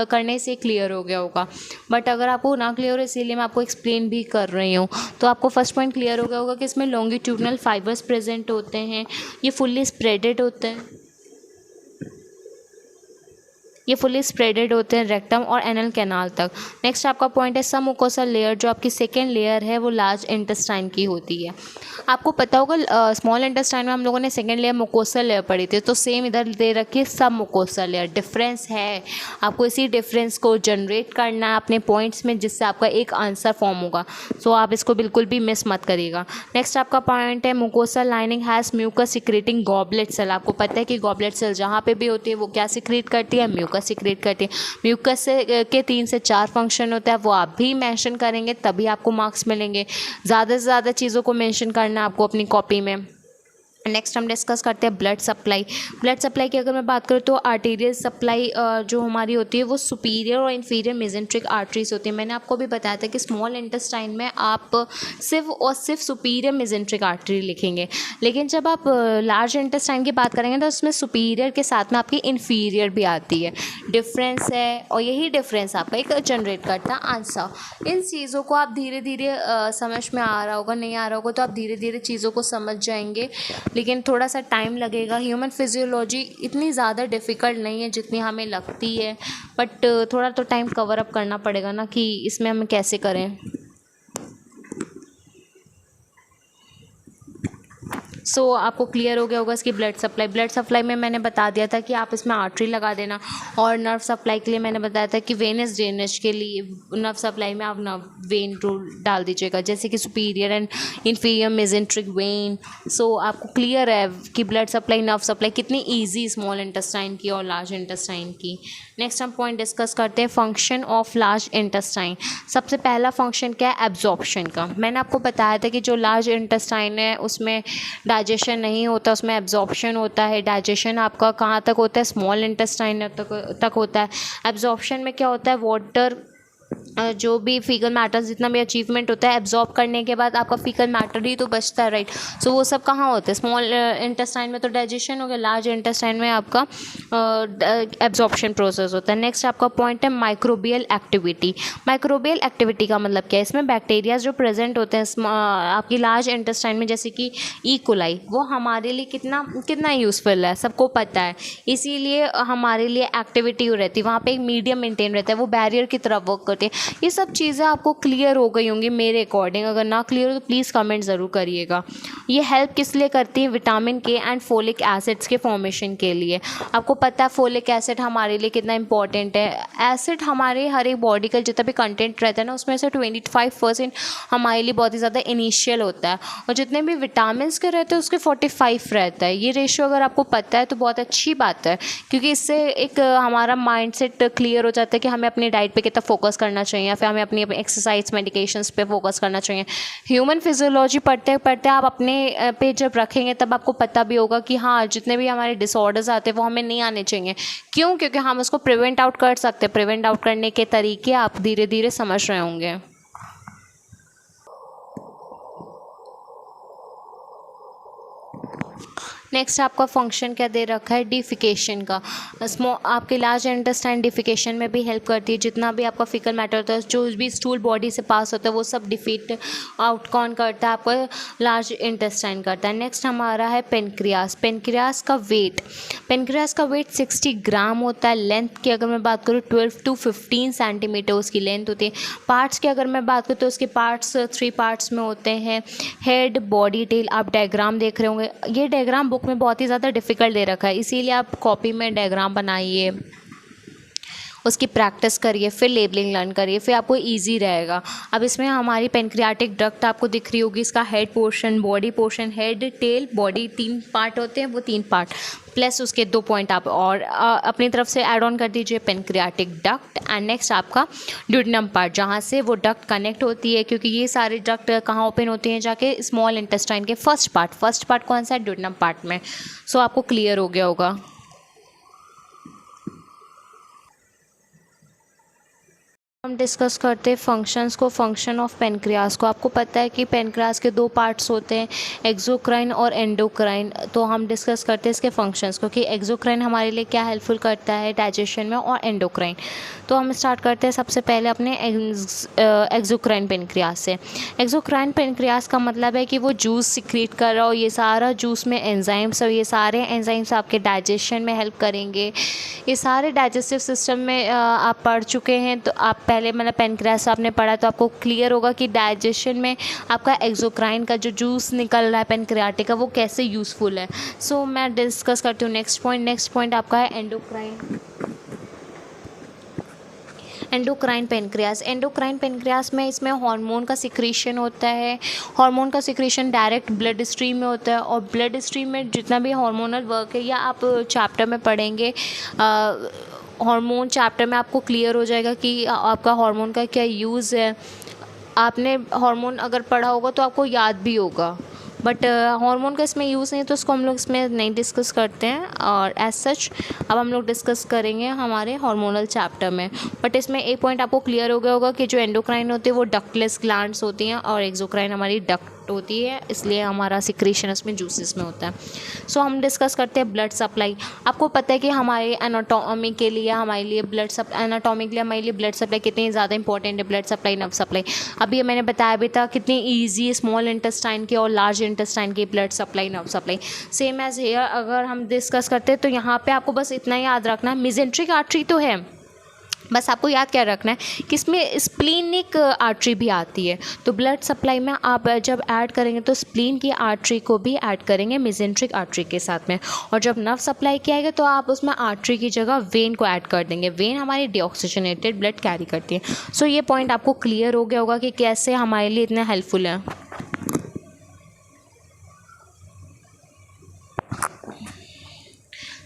करने से क्लियर हो गया होगा, बट अगर आपको ना क्लियर हो इसीलिए मैं आपको एक्सप्लेन भी कर रही हूँ। तो आपको फर्स्ट पॉइंट क्लियर हो गया होगा कि इसमें लॉन्गिट्यूडनल फाइबर्स प्रेजेंट होते हैं, ये फुल्ली स्प्रेडेड होते हैं, ये फुली स्प्रेडेड होते हैं रेक्टम और एनल कैनाल तक। नेक्स्ट आपका पॉइंट है सब मुकोसा लेयर, जो आपकी सेकेंड लेयर है वो लार्ज इंटेस्टाइन की होती है। आपको पता होगा स्मॉल इंटेस्टाइन में हम लोगों ने सेकेंड लेयर मुकोसा लेयर पढ़ी थी, तो सेम इधर दे रखी है सब मुकोसा लेयर। डिफरेंस है, आपको इसी डिफरेंस को जनरेट करना है अपने पॉइंट्स में, जिससे आपका एक आंसर फॉर्म होगा। सो आप इसको बिल्कुल भी मिस मत करिएगा। नेक्स्ट आपका पॉइंट है mucosa lining has mucus secreting goblet cell. आपको पता है कि गॉबलेट सेल जहाँ पे भी होती है वो क्या सिक्रेट करती है, म्यूकस सिक्रेट करती है। म्यूकस से के 3 से 4 फंक्शन होता है, वो आप भी मेंशन करेंगे तभी आपको मार्क्स मिलेंगे। ज़्यादा से ज़्यादा चीज़ों को मेंशन करना है आपको अपनी कॉपी में। नेक्स्ट हम डिस्कस करते हैं ब्लड सप्लाई। ब्लड सप्लाई की अगर मैं बात करूँ तो आर्टेरियल सप्लाई जो हमारी होती है वो सुपीरियर और इन्फीरियर मेजेंट्रिक आर्टरीज होती है। मैंने आपको भी बताया था कि स्मॉल इंटेस्टाइन में आप सिर्फ और सिर्फ सुपीरियर मेजेंट्रिक आर्टरी लिखेंगे, लेकिन जब आप लार्ज इंटेस्टाइन की बात करेंगे तो उसमें सुपीरियर के साथ में आपकी इन्फीरियर भी आती है। डिफरेंस है, और यही डिफरेंस आपका एक जनरेट करता है आंसर। इन चीज़ों को आप धीरे धीरे समझ में आ रहा होगा, नहीं आ रहा होगा तो आप धीरे धीरे चीज़ों को समझ जाएंगे, लेकिन थोड़ा सा टाइम लगेगा। ह्यूमन फिजियोलॉजी इतनी ज़्यादा डिफ़िकल्ट नहीं है जितनी हमें लगती है, बट थोड़ा तो टाइम कवर अप करना पड़ेगा ना कि इसमें हम कैसे करें। सो आपको क्लियर हो गया होगा इसकी ब्लड सप्लाई। ब्लड सप्लाई में मैंने बता दिया था कि आप इसमें आर्टरी लगा देना, और नर्व सप्लाई के लिए मैंने बताया था कि वेनस ड्रेनेज के लिए नर्व सप्लाई में आप नर्व वेन रूल डाल दीजिएगा, जैसे कि superior and inferior mesenteric vein. So आपको क्लियर है कि ब्लड सप्लाई नर्व सप्लाई कितनी ईजी स्मॉल इंटेस्टाइन की और लार्ज इंटेस्टाइन की। नेक्स्ट हम पॉइंट डिस्कस करते हैं फंक्शन ऑफ लार्ज इंटेस्टाइन। सबसे पहला फंक्शन क्या है, एब्जॉर्प्शन का। मैंने आपको बताया था कि जो लार्ज इंटेस्टाइन है उसमें डाइजेशन नहीं होता, उसमें एब्जॉर्प्शन होता है। डाइजेशन आपका कहाँ तक होता है, स्मॉल इंटेस्टाइन तक होता है। एब्जॉर्प्शन में क्या होता है, वाटर जो भी फीकल मैटर जितना भी अचीवमेंट होता है एब्जॉर्ब करने के बाद आपका फीकल मैटर ही तो बचता है, राइट। सो वो सब कहाँ होते हैं, स्मॉल इंटेस्टाइन में तो डाइजेशन हो गया, लार्ज इंटेस्टाइन में आपका एब्जॉर्प्शन प्रोसेस होता है। नेक्स्ट आपका पॉइंट है माइक्रोबियल एक्टिविटी। माइक्रोबियल एक्टिविटी का मतलब क्या है, इसमें बैक्टीरिया जो प्रेजेंट होते हैं आपकी लार्ज इंटेस्टाइन में, जैसे कि ई कोलाई, वो हमारे लिए कितना कितना यूज़फुल है सबको पता है, इसीलिए हमारे लिए एक्टिविटी रहती है, वहाँ पे एक मीडियम मेंटेन रहता है, वो बैरियर की तरफ वर्क करते हैं। ये सब चीज़ें आपको क्लियर हो गई होंगी मेरे अकॉर्डिंग, अगर ना क्लियर हो तो प्लीज़ कमेंट ज़रूर करिएगा। ये हेल्प किस लिए करती है, विटामिन के एंड फोलिक एसिड्स के फॉर्मेशन के लिए। आपको पता है फोलिक एसिड हमारे लिए कितना इंपॉर्टेंट है। एसिड हमारे हर एक बॉडी का जितना भी कंटेंट रहता है ना, उसमें से 25% हमारे लिए बहुत ही ज़्यादा इनिशियल होता है, और जितने भी विटामिन के रहते हैं उसके 45 रहता है। ये रेशियो अगर आपको पता है तो बहुत अच्छी बात है, क्योंकि इससे एक हमारा माइंडसेट क्लियर हो जाता है कि हमें अपनी डाइट पे कितना फोकस करना चाहिए, या फिर हमें अपनी एक्सरसाइज मेडिकेशंस पे फोकस करना चाहिए। ह्यूमन फिजियोलॉजी पढ़ते पढ़ते आप अपने पे जब रखेंगे तब आपको पता भी होगा कि हाँ, जितने भी हमारे डिसऑर्डर्स आते हैं वो हमें नहीं आने चाहिए। क्यों? क्योंकि हम उसको प्रिवेंट आउट कर सकते हैं। प्रिवेंट आउट करने के तरीके आप धीरे धीरे समझ रहे होंगे। नेक्स्ट आपका फंक्शन क्या दे रखा है, डिफिकेशन का। आपके लार्ज इंटेस्टाइन डिफिकेशन में भी हेल्प करती है। जितना भी आपका फीकल मैटर होता है, जो भी स्टूल बॉडी से पास होता है, वो सब डिफीट आउट कौन करता है, आपका लार्ज इंटेस्टाइन करता है। नेक्स्ट हमारा है पेनक्रियास। पेनक्रियास का वेट 60 ग्राम होता है। लेंथ की अगर मैं बात करूँ 12 to 15 सेंटीमीटर उसकी लेंथ होती है। पार्ट्स की अगर मैं बात करूँ तो उसके पार्ट्स 3 पार्ट्स में होते हैं, हेड, बॉडी, टेल। आप डायग्राम देख रहे होंगे, ये डायग्राम बुक में बहुत ही ज़्यादा डिफ़िकल्ट दे रखा है, इसीलिए आप कॉपी में डायग्राम बनाइए, उसकी प्रैक्टिस करिए, फिर लेबलिंग लर्न करिए, फिर आपको इजी रहेगा। अब इसमें हमारी पेनक्रियाटिक डक्ट आपको दिख रही होगी, इसका head portion, body portion, head, tail, body 3 part होते हैं, वो 3 पार्ट प्लस उसके 2 पॉइंट आप और अपनी तरफ से ऐड ऑन कर दीजिए, पेनक्रियाटिक डक्ट। एंड नेक्स्ट आपका ड्यूडेनम पार्ट, जहाँ से वो डक्ट कनेक्ट होती है, क्योंकि ये सारे डक्ट कहाँ ओपन होती हैं, जाके स्मॉल इंटेस्टाइन के फर्स्ट पार्ट कौन सा है, ड्यूडेनम पार्ट में। सो आपको क्लियर हो गया होगा। हम डिस्कस करते हैं फंक्शंस को, फंक्शन ऑफ पेनक्रियास को। आपको पता है कि पेनक्रियास के दो पार्ट्स होते हैं, एक्सोक्राइन और एंडोक्राइन। तो हम डिस्कस करते हैं इसके फंक्शंस को कि एक्सोक्राइन हमारे लिए क्या हेल्पफुल करता है डाइजेशन में, और एंडोक्राइन। तो हम स्टार्ट करते हैं सबसे पहले अपने एक्सोक्राइन पेनक्रियास से। एक्सोक्राइन पेनक्रियास का मतलब है कि वो जूस सिक्रीट कर रहा हो, ये सारा जूस में एंजाइम्स, और ये सारे एंजाइम्स आपके डाइजेशन में हेल्प करेंगे। ये सारे डाइजेस्टिव सिस्टम में आप पढ़ चुके हैं, तो आप पहले मतलब पेनक्रियास आपने पढ़ा तो आपको क्लियर होगा कि डाइजेशन में आपका एक्सोक्राइन का जो जूस निकल रहा है पेनक्रियाटिक का, वो कैसे यूज़फुल है। सो मैं डिस्कस करती हूँ नेक्स्ट पॉइंट आपका है endocrine. Endocrine pancreas. Endocrine pancreas में इसमें हार्मोन का सिक्रीशन होता है। हार्मोन का सिक्रीशन डायरेक्ट ब्लड स्ट्रीम में होता है, और ब्लड स्ट्रीम में जितना भी हार्मोनल वर्क है, या आप चैप्टर में पढ़ेंगे हार्मोन चैप्टर में, आपको क्लियर हो जाएगा कि आपका हार्मोन का क्या यूज़ है। आपने हार्मोन अगर पढ़ा होगा तो आपको याद भी होगा, बट हार्मोन का इसमें यूज़ नहीं, तो उसको हम लोग इसमें नहीं डिस्कस करते हैं। और एज सच अब हम लोग डिस्कस करेंगे हमारे हार्मोनल चैप्टर में। बट इसमें एक पॉइंट आपको क्लियर हो गया होगा कि जो एंडोक्राइन होती है वो डक्टलेस ग्लैंड्स होती हैं, और एक्सोक्राइन हमारी डक्ट होती है, इसलिए हमारा सिक्रीशन उसमें जूसेस में होता है। सो हम डिस्कस करते हैं ब्लड सप्लाई। आपको पता है कि हमारे एनाटॉमी के लिए, हमारे लिए एनाटॉमी के लिए हमारे लिए ब्लड सप्लाई कितनी ज़्यादा इंपॉर्टेंट है। ब्लड सप्लाई, नर्व सप्लाई, अभी ये मैंने बताया भी था कितनी ईजी स्मॉल इंटेस्टाइन की और लार्ज इंटेस्टाइन की blood supply, nerve supply. Same as here अगर हम डिस्कस करते हैं तो यहाँ पे आपको बस इतना याद रखना, मेसेंट्रिक आर्टरी तो है, बस आपको याद क्या रखना है कि इसमें स्प्लीनिक आर्टरी भी आती है। तो ब्लड सप्लाई में आप जब ऐड करेंगे तो स्प्लीन की आर्टरी को भी ऐड करेंगे मेसेंट्रिक आर्टरी के साथ में। और जब नर्व सप्लाई किया आएगा तो आप उसमें आर्टरी की जगह वेन को ऐड कर देंगे। वेन हमारी डीऑक्सीजनेटेड ब्लड कैरी करती है। सो ये पॉइंट आपको क्लियर हो गया होगा कि कैसे हमारे लिए इतने हेल्पफुल है।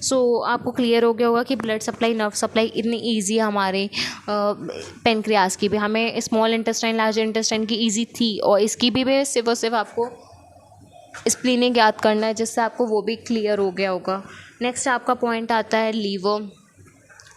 सो आपको क्लियर हो गया होगा कि ब्लड सप्लाई, नर्व सप्लाई इतनी इजी है हमारे पेनक्रियास की भी। हमें स्मॉल इंटेस्टाइन, लार्ज इंटेस्टाइन की इजी थी, और इसकी भी सिर्फ और सिर्फ आपको स्प्लीनिंग याद करना है, जिससे आपको वो भी क्लियर हो गया होगा। नेक्स्ट आपका पॉइंट आता है लीवर।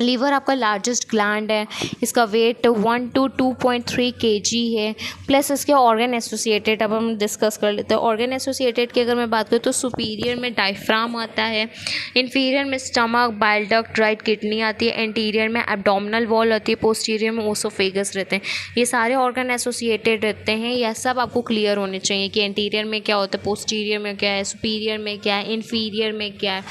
लीवर आपका लार्जेस्ट ग्लैंड है, इसका वेट 1 to 2.3 kg है, प्लस इसके ऑर्गन एसोसिएटेड अब हम डिस्कस कर लेते हैं। ऑर्गन एसोसिएटेड की अगर मैं बात करूँ तो सुपीरियर में डायफ्राम आता है, इन्फीरियर में stomach, bile duct, right kidney आती है, एंटीरियर में एब्डोमिनल वॉल होती है, पोस्टीरियर में ओसोफेगस रहते हैं। ये सारे ऑर्गन एसोसिएटेड रहते हैं, यह सब आपको क्लियर होने चाहिए कि एंटीरियर में क्या होता है, पोस्टीरियर में क्या है, सुपीरियर में क्या है, इन्फीरियर में क्या है।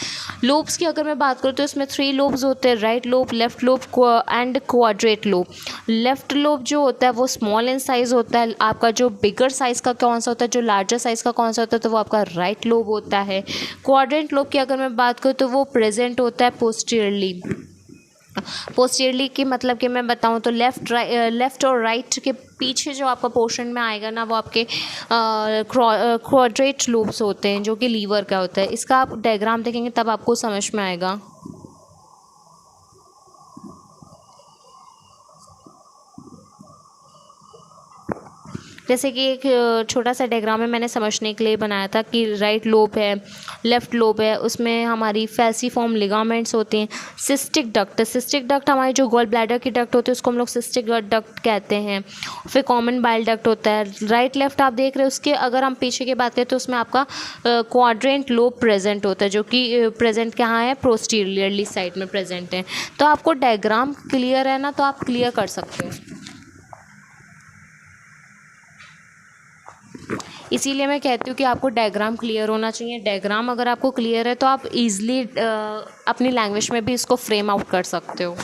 लोब्स की अगर मैं बात करूँ तो इसमें 3 लोब्स होते हैं, right lobe, left lobe and quadrate lobe. Left lobe जो होता है वो स्मॉल इन साइज होता है। आपका जो बिगर साइज का कौन सा होता है, जो लार्जर साइज का कौन सा होता है, तो वो आपका राइट लोब होता है। क्वाड्रेंट लोब की अगर मैं बात करूँ तो वो प्रेजेंट होता है पोस्टीरियरली। पोस्टीरियरली की मतलब कि मैं बताऊँ तो लेफ्ट और राइट के पीछे जो आपका पोर्शन में आएगा ना, वो आपके क्वाड्रेट लोब्स होते हैं, जो कि लीवर का होता है। इसका आप डायग्राम देखेंगे तब आपको समझ में आएगा। जैसे कि एक छोटा सा डायग्राम है, मैंने समझने के लिए बनाया था कि राइट लोब है, लेफ्ट लोब है, उसमें हमारी फैल्सीफॉर्म लिगामेंट्स होते हैं। सिस्टिक डक्ट हमारी जो गॉल ब्लैडर की डक्ट होती है उसको हम लोग सिस्टिक डक्ट कहते हैं। फिर कॉमन बाइल डक्ट होता है। राइट लेफ्ट आप देख रहे हो, उसके अगर हम पीछे की बात करें तो उसमें आपका क्वाड्रेंट लोब प्रेजेंट होता है, जो कि प्रेजेंट कहाँ है, पोस्टीरियरली साइड में प्रेजेंट है। तो आपको डायग्राम क्लियर है ना, तो आप क्लियर कर सकते हो। इसीलिए मैं कहती हूँ कि आपको डायग्राम क्लियर होना चाहिए। डायग्राम अगर आपको क्लियर है तो आप इजीली अपनी लैंग्वेज में भी इसको फ्रेम आउट कर सकते हो।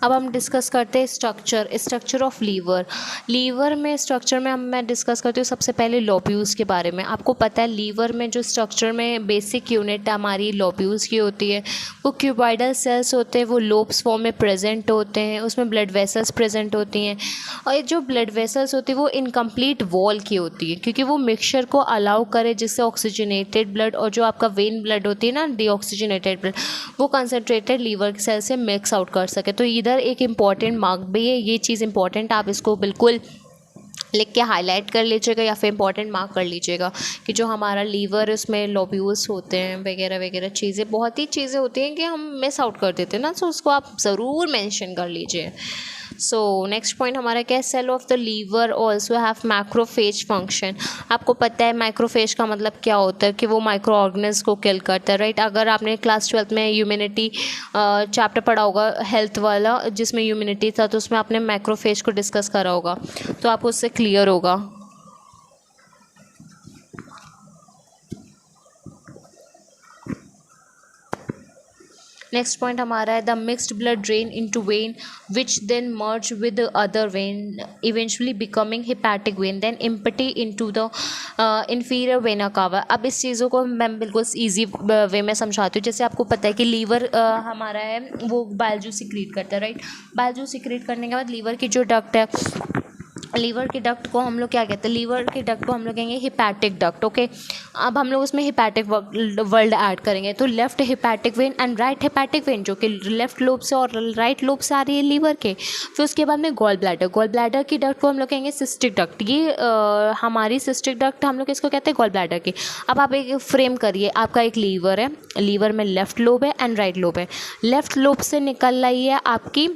अब हम डिस्कस करते हैं स्ट्रक्चर ऑफ लीवर में स्ट्रक्चर में मैं डिस्कस करती हूँ सबसे पहले लोब्यूल्स के बारे में। आपको पता है लीवर में जो स्ट्रक्चर में बेसिक यूनिट हमारी लोब्यूल्स की होती है, वो क्यूबॉइडल सेल्स होते हैं, वो लोब्स फॉर्म में प्रेजेंट होते हैं, उसमें ब्लड वेसल्स प्रेजेंट होती हैं। और ये जो ब्लड वेसल्स होती है वो इनकम्प्लीट वॉल की होती है, क्योंकि वो मिक्सचर को अलाउ करे जिससे ऑक्सीजनेटेड ब्लड और जो आपका वेन ब्लड होती है ना, डीऑक्सीजनेटेड ब्लड, वो कंसनट्रेटेड लीवर सेल से मिक्स आउट कर सके। तो इधर एक इम्पॉर्टेंट मार्क भी है, ये चीज़ इम्पॉर्टेंट, आप इसको बिल्कुल लिख के हाईलाइट कर लीजिएगा या फिर इंपॉर्टेंट मार्क कर लीजिएगा कि जो हमारा लीवर उसमें लोब्यूल्स होते हैं वगैरह वगैरह चीज़ें, बहुत ही चीज़ें होती हैं कि हम मिस आउट कर देते हैं ना, सो उसको आप ज़रूर मेंशन कर लीजिए। सो नेक्स्ट पॉइंट हमारा क्या है, cell of the liver also have macrophage function. आपको पता है मैक्रोफेज का मतलब क्या होता है कि वो माइक्रो ऑर्गेनिज्म को किल करता है, राइट। अगर आपने क्लास 12 में इम्यूनिटी चैप्टर पढ़ा होगा हेल्थ वाला जिसमें इम्यूनिटी था, तो उसमें आपने मैक्रोफेज को डिस्कस करा होगा, तो आपको उससे क्लियर होगा। नेक्स्ट पॉइंट हमारा है the mixed blood drain into vein which then merge with other vein eventually becoming hepatic vein then empty into the inferior vena cava. अब इस चीज़ों को मैं बिल्कुल ईजी वे में समझाती हूँ। जैसे आपको पता है कि लीवर हमारा है वो बाइल जूस सिक्रीट करता है, राइट। बाइल जूस सिक्रीट करने के बाद लीवर की जो डक्ट है, लीवर के डक्ट को हम लोग क्या कहते हैं, लीवर के डक्ट को हम लोग कहेंगे हिपैटिक डक्ट, ओके। अब हम लोग उसमें हिपैटिक वर्ड ऐड करेंगे, तो left hepatic vein and right hepatic vein जो कि लेफ्ट लोब से और राइट लोब से आ रही है लीवर के। फिर उसके बाद में गॉल ब्लैडर की डक्ट को हम लोग कहेंगे सिस्टिक डक्ट। ये हमारी सिस्टिक डक्ट हम लोग इसको कहते हैं गॉल ब्लैडर की। अब आप एक फ्रेम करिए, आपका एक लीवर है, लीवर में लेफ्ट लोब है एंड राइट लोब है। लेफ्ट लोब से निकल रही है आपकी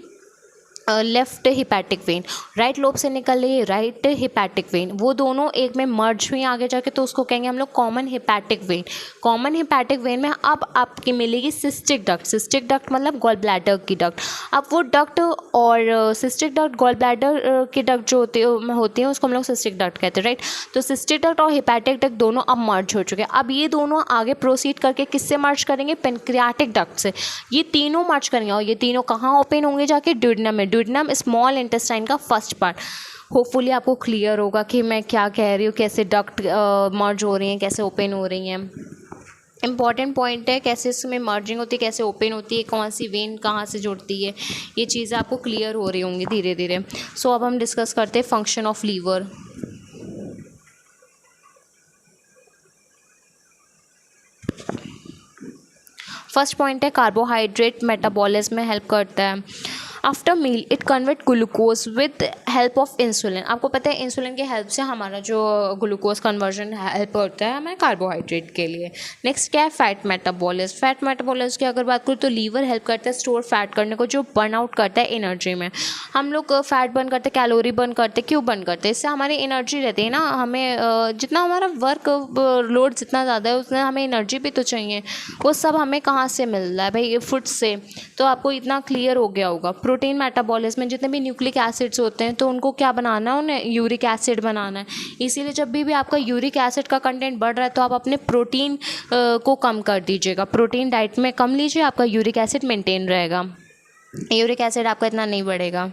left hepatic vein, right lobe से निकल रही है राइट हिपैटिक वेन, वो दोनों एक में मर्ज हुई आगे जाके, तो उसको कहेंगे हम लोग common hepatic vein. Common hepatic vein में अब आपकी मिलेगी सिस्टिक डक्ट। सिस्टिक डक्ट मतलब गॉल ब्लैडर की डक्ट। अब वो डक्ट और सिस्टिक डक्ट गॉल ब्लैडर की डक्ट जो होती है उसको हम लोग सिस्टिक डक्ट कहते हैं, राइट। तो सिस्टिक डक्ट और हिपैटिक डक्ट दोनों अब मर्ज हो चुके हैं। अब ये दोनों आगे प्रोसीड करके किससे मर्ज करेंगे, पेनक्रियाटिक डक्ट से। ये तीनों मर्ज करेंगे और ये तीनों कहाँ ओपन होंगे जाके, ड्यूडेनम में। ड्यूडेनम स्मॉल इंटेस्टाइन का फर्स्ट पार्ट। होपफुली आपको क्लियर होगा कि मैं क्या कह रही हूँ, कैसे डक्ट मर्ज हो रही हैं, कैसे ओपन हो रही हैं। इंपॉर्टेंट पॉइंट है कैसे इसमें मर्जिंग होती है, कैसे ओपन होती है, कौन सी वेन कहाँ से जुड़ती है, ये चीज़ें आपको क्लियर हो रही होंगी धीरे धीरे। सो अब हम डिस्कस करते हैं function of liver. First point है कार्बोहाइड्रेट मेटाबॉलिज्म में हेल्प करता है। After meal it convert glucose with help of insulin. आपको पता है इंसुलिन की हेल्प से हमारा जो ग्लूकोज कन्वर्जन हेल्प होता है हमें कार्बोहाइड्रेट के लिए। नेक्स्ट क्या है, फैट मेटाबॉलिज्म। फैट मेटाबॉलिज्म की अगर बात करूँ तो लीवर हेल्प करता है स्टोर फैट करने को, जो बर्न आउट करता है एनर्जी में। हम लोग फैट बर्न करते हैं, कैलोरी बर्न करते हैं, क्यों बर्न करते हैं, इससे हमारी एनर्जी रहती है ना। हमें जितना हमारा वर्क लोड जितना ज़्यादा है उतना हमें एनर्जी भी तो चाहिए। वो सब हमें कहाँ से मिल रहा है भाई, फूड से। तो आपको इतना क्लियर हो गया होगा। प्रोटीन मेटाबॉलिज्म में जितने भी न्यूक्लिक एसिड्स होते हैं तो उनको क्या बनाना है, उन्हें यूरिक एसिड बनाना है। इसीलिए जब भी आपका यूरिक एसिड का कंटेंट बढ़ रहा है तो आप अपने प्रोटीन को कम कर दीजिएगा। प्रोटीन डाइट में कम लीजिए, आपका यूरिक एसिड मेंटेन रहेगा, यूरिक एसिड आपका इतना नहीं बढ़ेगा।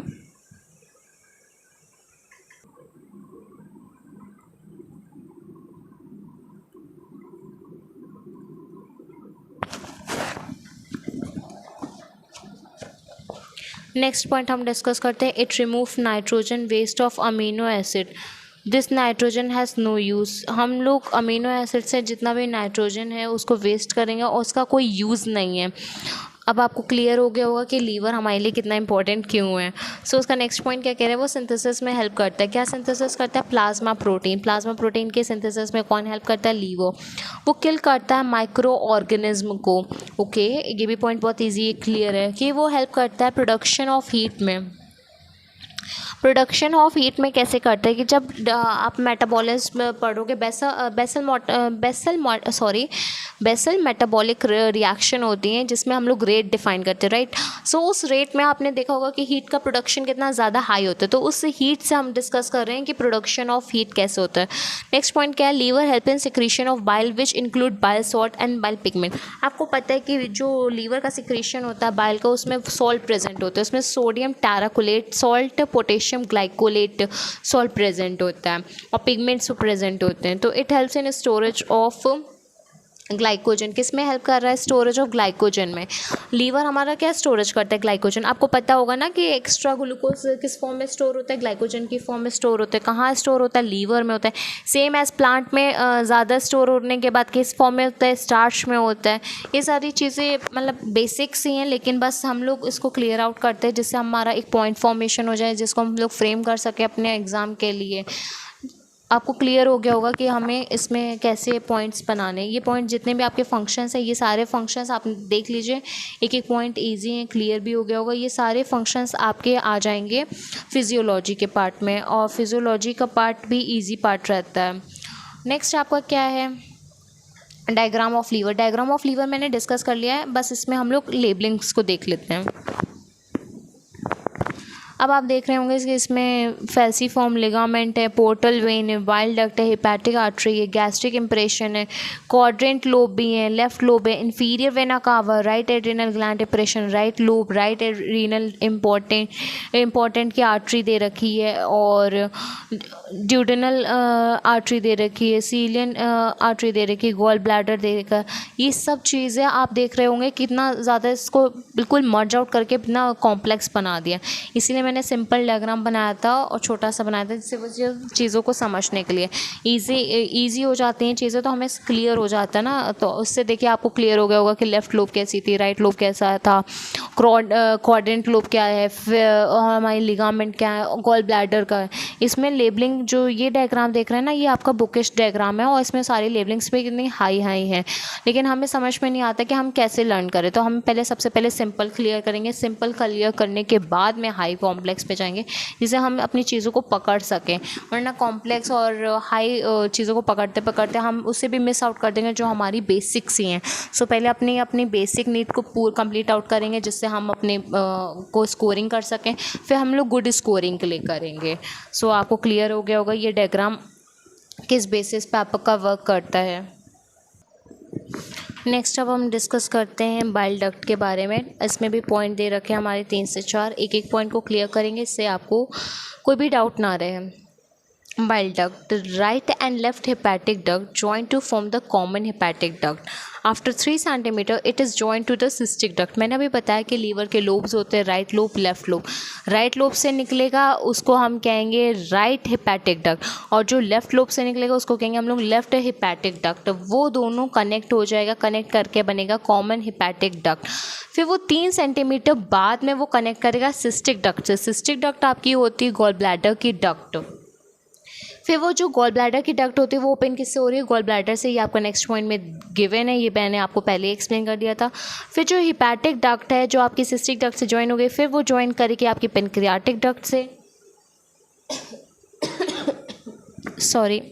नेक्स्ट पॉइंट हम डिस्कस करते हैं, it remove nitrogen waste of amino acid. This nitrogen has no use. हम लोग अमीनो एसिड से जितना भी नाइट्रोजन है उसको वेस्ट करेंगे और उसका कोई यूज़ नहीं है। अब आपको क्लियर हो गया होगा कि लीवर हमारे लिए कितना इंपॉर्टेंट क्यों है। सो उसका नेक्स्ट पॉइंट क्या कह रहे हैं, वो सिंथेसिस में हेल्प करता है। क्या सिंथेसिस करता है, प्लाज्मा प्रोटीन। प्लाज्मा प्रोटीन के सिंथेसिस में कौन हेल्प करता है, लीवर। वो किल करता है माइक्रो ऑर्गेनिज्म को, ओके। ये भी पॉइंट बहुत ईजी क्लियर है कि वो हेल्प करता है प्रोडक्शन ऑफ हीट में। प्रोडक्शन ऑफ हीट में कैसे करते हैं कि जब आप मेटाबॉलिज्म पढ़ोगे, बेसल मेटाबॉलिक रिएक्शन होती हैं जिसमें हम लोग रेट डिफाइन करते हैं, राइट। सो उस रेट में आपने देखा होगा कि हीट का प्रोडक्शन कितना ज़्यादा हाई होता है, तो उस हीट से हम डिस्कस कर रहे हैं कि प्रोडक्शन ऑफ हीट कैसे होता है। नेक्स्ट पॉइंट क्या है, liver help in secretion of bile which include bile salt and bile pigment. आपको पता है कि जो लीवर का सिक्रीशन होता है बाइल का, उसमें सॉल्ट प्रेजेंट होता है, उसमें sodium taurocholate salt, potassium glycocholate salt present होता है और पिगमेंट्स प्रेजेंट होते हैं। तो it helps in storage of glycogen किस में हेल्प कर रहा है, स्टोरेज ऑफ ग्लाइकोजन में। लीवर हमारा क्या स्टोरेज करता है, ग्लाइकोजन। आपको पता होगा ना कि एक्स्ट्रा ग्लूकोज किस फॉर्म में स्टोर होता है, ग्लाइकोजन की फॉर्म में स्टोर होता है। कहाँ स्टोर होता है, लीवर में होता है। सेम एज प्लांट में ज़्यादा स्टोर होने के बाद किस फॉर्म में होता है, स्टार्च में होता है। ये सारी चीज़ें मतलब बेसिक्स ही हैं, लेकिन बस हम लोग इसको क्लियर आउट करते हैं जिससे हमारा एक पॉइंट फॉर्मेशन हो जाए, जिसको हम लोग फ्रेम कर सकें अपने एग्ज़ाम के लिए। आपको क्लियर हो गया होगा कि हमें इसमें कैसे पॉइंट्स बनाने। ये पॉइंट जितने भी आपके फंक्शंस हैं, ये सारे फंक्शंस आप देख लीजिए, एक एक पॉइंट इजी है, क्लियर भी हो गया होगा। ये सारे फंक्शंस आपके आ जाएंगे फिजियोलॉजी के पार्ट में, और फिजियोलॉजी का पार्ट भी इजी पार्ट रहता है। नेक्स्ट आपका क्या है, diagram of liver. Diagram of liver मैंने डिस्कस कर लिया है, बस इसमें हम लोग लेबलिंग्स को देख लेते हैं। अब आप देख रहे होंगे कि इसमें फैल्सीफॉर्म लिगामेंट है, पोर्टल वेन है, वाइल डक्ट है, हिपैटिक आर्टरी है, गैस्ट्रिक इंप्रेशन है, क्वाड्रेंट लोब भी है, लेफ्ट लोब है, inferior vena cava, right adrenal gland depression, right lobe, right adrenal important की आर्टरी दे रखी है, और ड्यूडेनल आर्टरी दे रखी है, सीलियन आर्टरी दे रखी है, गॉल ब्लैडर दे रखा। ये सब चीज़ें आप देख रहे होंगे कितना ज़्यादा इसको बिल्कुल मर्ज आउट करके इतना कॉम्प्लेक्स बना दिया। इसीलिए मैंने सिंपल डायग्राम बनाया था और छोटा सा बनाया था, जिससे वो चीज़ों को समझने के लिए ईजी हो जाती हैं चीज़ें, तो हमें क्लियर हो जाता है ना। तो उससे देखिए आपको क्लियर हो गया होगा कि लेफ़्ट लोब कैसी थी, राइट लोब कैसा था, क्वाड्रेंट लोब क्या है, फिर हमारी लिगामेंट क्या है, गॉल ब्लैडर का है। इसमें लेबलिंग जो ये डायग्राम देख रहे हैं ना, ये आपका बुकिश डायग्राम है, और इसमें सारी लेबलिंग्स भी कितनी हाई हैं, लेकिन हमें समझ में नहीं आता कि हम कैसे लर्न करें। तो हम सबसे पहले सिंपल क्लियर करेंगे, सिंपल क्लियर करने के बाद में हाई कॉम्प्लेक्स पे जाएंगे, जिससे हम अपनी चीज़ों को पकड़ सकें। वरना कॉम्प्लेक्स और हाई चीज़ों को पकड़ते पकड़ते हम उससे भी मिस आउट कर देंगे जो हमारी बेसिक्स ही हैं। सो पहले अपनी बेसिक नीड को पूरा कंप्लीट आउट करेंगे, जिससे हम अपने को स्कोरिंग कर सकें, फिर हम लोग गुड स्कोरिंग के लिए करेंगे। सो आपको क्लियर हो गया होगा ये डायग्राम किस बेसिस पे आपका वर्क करता है। नेक्स्ट अब हम डिस्कस करते हैं बाइल डक्ट के बारे में। इसमें भी पॉइंट दे रखे हैं हमारे 3 से 4, एक एक पॉइंट को क्लियर करेंगे, इससे आपको कोई भी डाउट ना रहे। Bile duct, the right and left hepatic duct join to form the common hepatic duct. After 3 cm it is joined to the cystic duct. मैंने अभी बताया कि लीवर के लोब्स होते हैं, right lobe, left lobe. Right lobe से निकलेगा उसको हम कहेंगे राइट हेपेटिक डक्ट, और जो लेफ्ट लोब से निकलेगा उसको कहेंगे हम लोग लेफ्ट हेपेटिक डक्ट। वो दोनों कनेक्ट हो जाएगा, कनेक्ट करके बनेगा कॉमन हेपेटिक डक्ट। फिर वो 3 सेंटीमीटर बाद में वो कनेक्ट करेगा सिस्टिक डक्ट से। सिस्टिक डक्ट आपकी होती है गॉल ब्लैडर की डक्ट। फिर वो जो गॉल ब्लैडर की डक्ट होती है वो ओपन किससे हो रही है, गॉल ब्लैडर से। ये आपका नेक्स्ट पॉइंट में गिवन है, ये मैंने आपको पहले ही एक्सप्लेन कर दिया था। फिर जो हिपैटिक डक्ट है जो आपकी सिस्टिक डक्ट से ज्वाइन हो गई, फिर वो ज्वाइन करेगी आपकी पेनक्रियाटिक डक्ट से सॉरी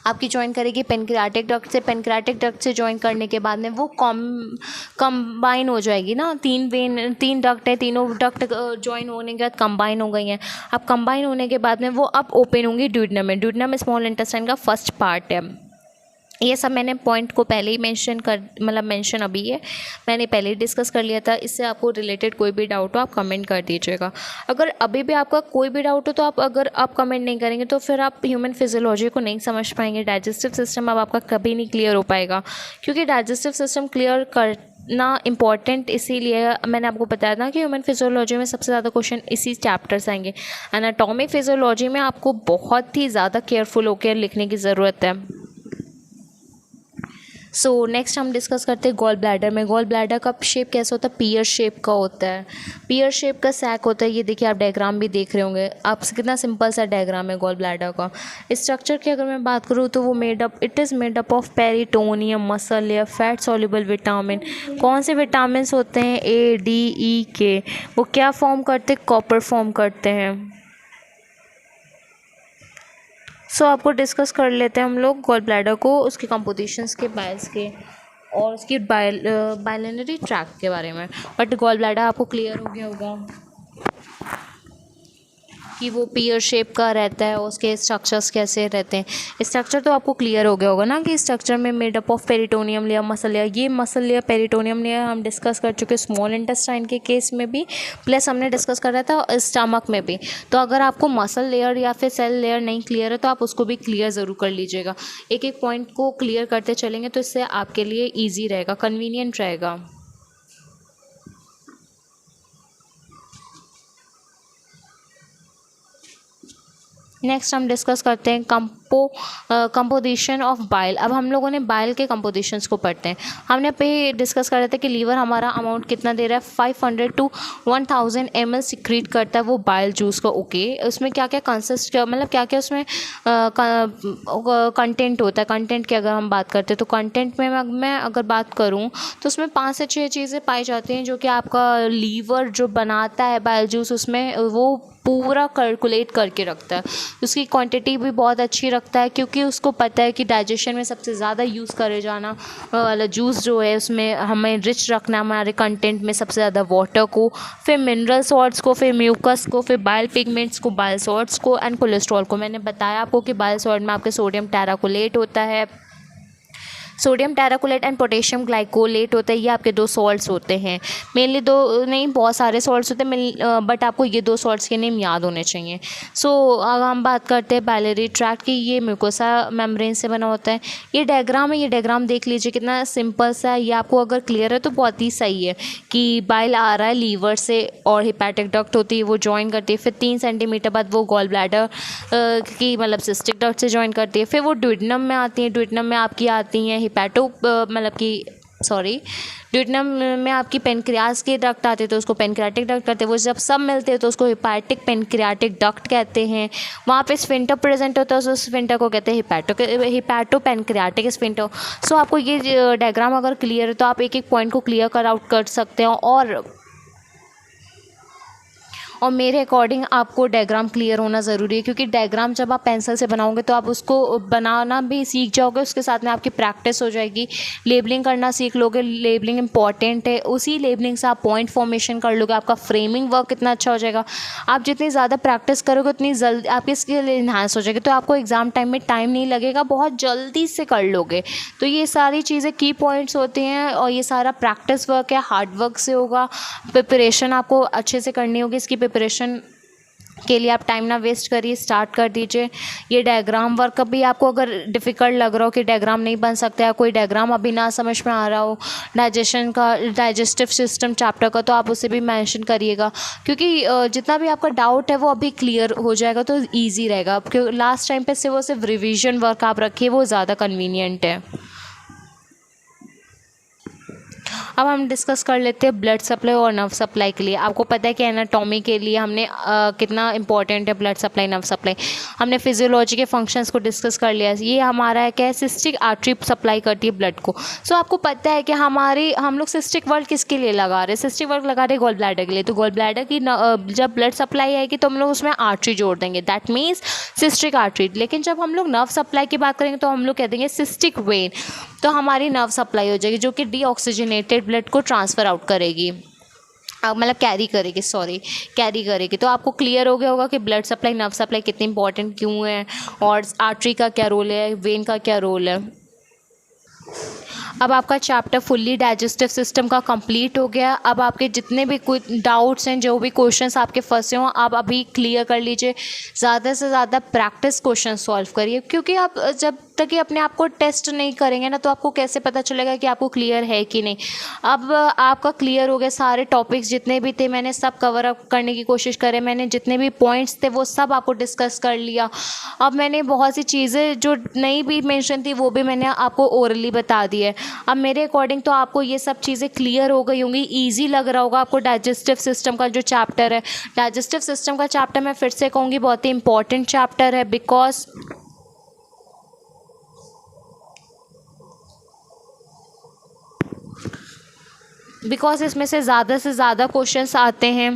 आपकी ज्वाइन करेगी पेनक्रियाटिक डक्ट से। पेनक्रियाटिक डक्ट से ज्वाइन करने के बाद में वो कंबाइन हो जाएगी ना, 3 डक्ट है, तीनों डक्ट ज्वाइन होने के बाद कंबाइन हो गई हैं। अब कंबाइन होने के बाद में वो अब ओपन होंगी ड्यूडेनम में। ड्यूडेनम स्मॉल इंटेस्टाइन का फर्स्ट पार्ट है। ये सब मैंने पॉइंट को पहले ही मेंशन अभी है, मैंने पहले ही डिस्कस कर लिया था। इससे आपको रिलेटेड कोई भी डाउट हो आप कमेंट कर दीजिएगा। अगर अभी भी आपका कोई भी डाउट हो तो अगर आप कमेंट नहीं करेंगे तो फिर आप ह्यूमन फिजियोलॉजी को नहीं समझ पाएंगे। डाइजेस्टिव सिस्टम अब आपका कभी नहीं क्लियर हो पाएगा, क्योंकि डाइजेस्टिव सिस्टम क्लियर करना इम्पॉर्टेंट इसीलिए मैंने आपको बताया था कि ह्यूमन फिजियोलॉजी में सबसे ज़्यादा क्वेश्चन इसी चैप्टर से आएंगे। एनाटॉमिक फिजियोलॉजी में आपको बहुत ही ज़्यादा केयरफुल होकर लिखने की ज़रूरत है। सो नेक्स्ट हम डिस्कस करते हैं गॉल ब्लैडर में। गॉल ब्लैडर का शेप कैसा होता है, पियर शेप का होता है। पियर शेप का सैक होता है। ये देखिए आप डायग्राम भी देख रहे होंगे, आप कितना सिंपल सा डायग्राम है गॉल ब्लैडर का। स्ट्रक्चर की अगर मैं बात करूँ तो वो it is made up of peritoneum, muscle layer, fat soluble vitamin. कौन से विटामिन होते हैं, A, D, E, K। वो क्या फॉर्म करते हैं, कॉपर फॉर्म करते हैं। सो आपको डिस्कस कर लेते हैं हम लोग गॉल ब्लैडर को, उसके कंपोजिशंस के, बाइल्स के, और उसकी बाइलिनरी ट्रैक्ट के बारे में। बट गॉल ब्लैडर आपको क्लियर हो गया होगा कि वो पीयर शेप का रहता है, उसके स्ट्रक्चर्स कैसे रहते हैं। स्ट्रक्चर तो आपको क्लियर हो गया होगा ना कि स्ट्रक्चर में made up of peritoneum layer, muscle layer. ये मसल लेयर, पेरिटोनियम लेयर हम डिस्कस कर चुके स्मॉल इंटेस्टाइन के केस में भी, प्लस हमने डिस्कस कर रहा था स्टमक में भी। तो अगर आपको मसल लेयर या फिर सेल लेयर नहीं क्लियर है तो आप उसको भी क्लियर ज़रूर कर लीजिएगा। एक एक पॉइंट को क्लियर करते चलेंगे तो इससे आपके लिए ईजी रहेगा, कन्वीनियंट रहेगा। नेक्स्ट हम डिस्कस करते हैं कंपोजिशन ऑफ बाइल। अब हम लोगों ने बाइल के कंपोजिशंस को पढ़ते हैं। हमने पे डिस्कस कर रहे थे कि लीवर हमारा अमाउंट कितना दे रहा है, 500 to 1000 ml सिक्रीट करता है वो बाइल जूस को। ओके, उसमें क्या क्या कंसिस्ट, मतलब क्या क्या उसमें कंटेंट होता है। कंटेंट की अगर हम बात करते हैं तो कंटेंट में मैं अगर बात करूँ तो उसमें 5 से 6 चीज़ें पाई जाती हैं जो कि आपका लीवर जो बनाता है बाइल जूस, उसमें वो पूरा कैलकुलेट करके रखता है। उसकी क्वांटिटी भी बहुत अच्छी रखता है क्योंकि उसको पता है कि डाइजेशन में सबसे ज़्यादा यूज़ करे जाना वाला जूस जो है उसमें हमें रिच रखना है हमारे कंटेंट में सबसे ज़्यादा वाटर को, फिर मिनरल सॉल्ट्स को, फिर म्यूकस को, फिर बाइल पिगमेंट्स को, बाइल सॉल्ट्स को एंड कोलेस्ट्रॉल को। मैंने बताया आपको कि बाइल सॉल्ट में आपके सोडियम टेराकोलेट होता है, सोडियम टेराकोलेट एंड पोटेशियम ग्लाइकोलेट होता है। ये आपके 2 सॉल्ट्स होते हैं, मेनली 2 नहीं, बहुत सारे सॉल्ट्स होते हैं, बट आपको ये 2 सॉल्ट्स के नेम याद होने चाहिए। सो अब हम बात करते हैं बाइलरी ट्रैक्ट की। ये म्यूकोसा मेम्ब्रेन से बना होता है। ये डायग्राम है, ये डायग्राम देख लीजिए कितना सिंपल सा है। ये आपको अगर क्लियर है तो बहुत ही सही है कि बाइल आ रहा है लीवर से और हिपैटिक डक्ट होती है वो ज्वाइन करती है, फिर 3 सेंटीमीटर बाद वो गॉल ब्लैडर की मतलब सिस्टिक डक्ट से ज्वाइन करती है, फिर वो ड्यूडेनम में आती है। ड्यूडेनम में आपकी आती हैं ड्यूडेनम में आपकी पेनक्रियास के डक्ट आते हैं तो उसको पेनक्रियाटिक डक्ट कहते हैं। वो जब सब मिलते हैं तो उसको हिपैटिक पेनक्रियाटिक डक्ट कहते हैं। वहाँ पे स्फिंक्टर प्रेजेंट होता है, उस स्फिंक्टर को कहते हैं हिपैटो पेनक्रियाटिक स्फिंक्टर। सो आपको ये डायग्राम अगर क्लियर है तो आप एक एक पॉइंट को क्लियर कर आउट कर सकते हो। और मेरे अकॉर्डिंग आपको डायग्राम क्लियर होना ज़रूरी है क्योंकि डायग्राम जब आप पेंसिल से बनाओगे तो आप उसको बनाना भी सीख जाओगे, उसके साथ में आपकी प्रैक्टिस हो जाएगी। लेबलिंग करना सीख लोगे, लेबलिंग इंपॉर्टेंट है। उसी लेबलिंग से आप पॉइंट फॉर्मेशन कर लोगे, आपका फ्रेमिंग वर्क कितना अच्छा हो जाएगा। आप जितनी ज़्यादा प्रैक्टिस करोगे उतनी जल्दी आपकी स्किल इन्हांस हो जाएगी, तो आपको एग्ज़ाम टाइम में टाइम नहीं लगेगा, बहुत जल्दी से कर लोगे। तो ये सारी चीज़ें की पॉइंट्स होती हैं और ये सारा प्रैक्टिस वर्क है, हार्ड वर्क से होगा। प्रिपरेशन आपको अच्छे से करनी होगी, इसकी प्रिपरेशन के लिए आप टाइम ना वेस्ट करिए, स्टार्ट कर दीजिए। ये डायग्राम वर्क भी आपको अगर डिफ़िकल्ट लग रहा हो कि डायग्राम नहीं बन सकता है, कोई डायग्राम अभी ना समझ में आ रहा हो डाइजेस्टिव सिस्टम चैप्टर का, तो आप उसे भी मेंशन करिएगा क्योंकि जितना भी आपका डाउट है वो अभी क्लियर हो जाएगा तो ईजी रहेगा। क्योंकि लास्ट टाइम पे सिर्फ रिविजन वर्क आप रखिए, वो ज़्यादा कन्वीनियंट है। अब हम डिस्कस कर लेते हैं ब्लड सप्लाई और नर्व सप्लाई के लिए। आपको पता है कि एनाटॉमी के लिए हमने कितना इंपॉर्टेंट है ब्लड सप्लाई नर्व सप्लाई। हमने फिजियोलॉजी के फंक्शंस को डिस्कस कर लिया। ये हमारा है क्या, सिस्टिक आर्टरी सप्लाई करती है ब्लड को। सो आपको पता है कि हम लोग सिस्टिक वर्ड किसके लिए लगा रहे हैं, सिस्टिक वर्ड लगा रहे हैं गॉल ब्लैडर के लिए। तो गॉल ब्लैडर की जब ब्लड सप्लाई आएगी तो हम लोग उसमें आर्टरी जोड़ देंगे, दैट मीन्स सिस्टिक आर्टरी। लेकिन जब हम लोग नर्व सप्लाई की बात करेंगे तो हम लोग कह देंगे सिस्टिक वेन। तो हमारी नर्व सप्लाई हो जाएगी जो कि डीऑक्सीजनेटेड ब्लड को ट्रांसफ़र आउट करेगी, मतलब कैरी करेगी। तो आपको क्लियर हो गया होगा कि ब्लड सप्लाई नर्व सप्लाई कितनी इंपॉर्टेंट क्यों है और आर्टरी का क्या रोल है, वेन का क्या रोल है। अब आपका चैप्टर फुल्ली डाइजेस्टिव सिस्टम का कंप्लीट हो गया। अब आपके जितने भी कुछ डाउट्स हैं, जो भी क्वेश्चंस आपके फंसे हों, आप अभी क्लियर कर लीजिए। ज़्यादा से ज़्यादा प्रैक्टिस क्वेश्चन सॉल्व करिए क्योंकि आप जब तक कि अपने आप को टेस्ट नहीं करेंगे ना तो आपको कैसे पता चलेगा कि आपको क्लियर है कि नहीं। अब आपका क्लियर हो गया, सारे टॉपिक्स जितने भी थे मैंने सब कवर अप करने की कोशिश करें। मैंने जितने भी पॉइंट्स थे वो सब आपको डिस्कस कर लिया। अब मैंने बहुत सी चीज़ें जो नहीं भी मेंशन थी वो भी मैंने आपको ओरली बता दी है। अब मेरे अकॉर्डिंग तो आपको ये सब चीज़ें क्लियर हो गई होंगी, ईजी लग रहा होगा आपको। डाइजेस्टिव सिस्टम का जो चैप्टर है, डाइजेस्टिव सिस्टम का चैप्टर मैं फिर से कहूँगी बहुत ही इंपॉर्टेंट चैप्टर है बिकॉज इसमें से ज़्यादा क्वेश्चंस आते हैं।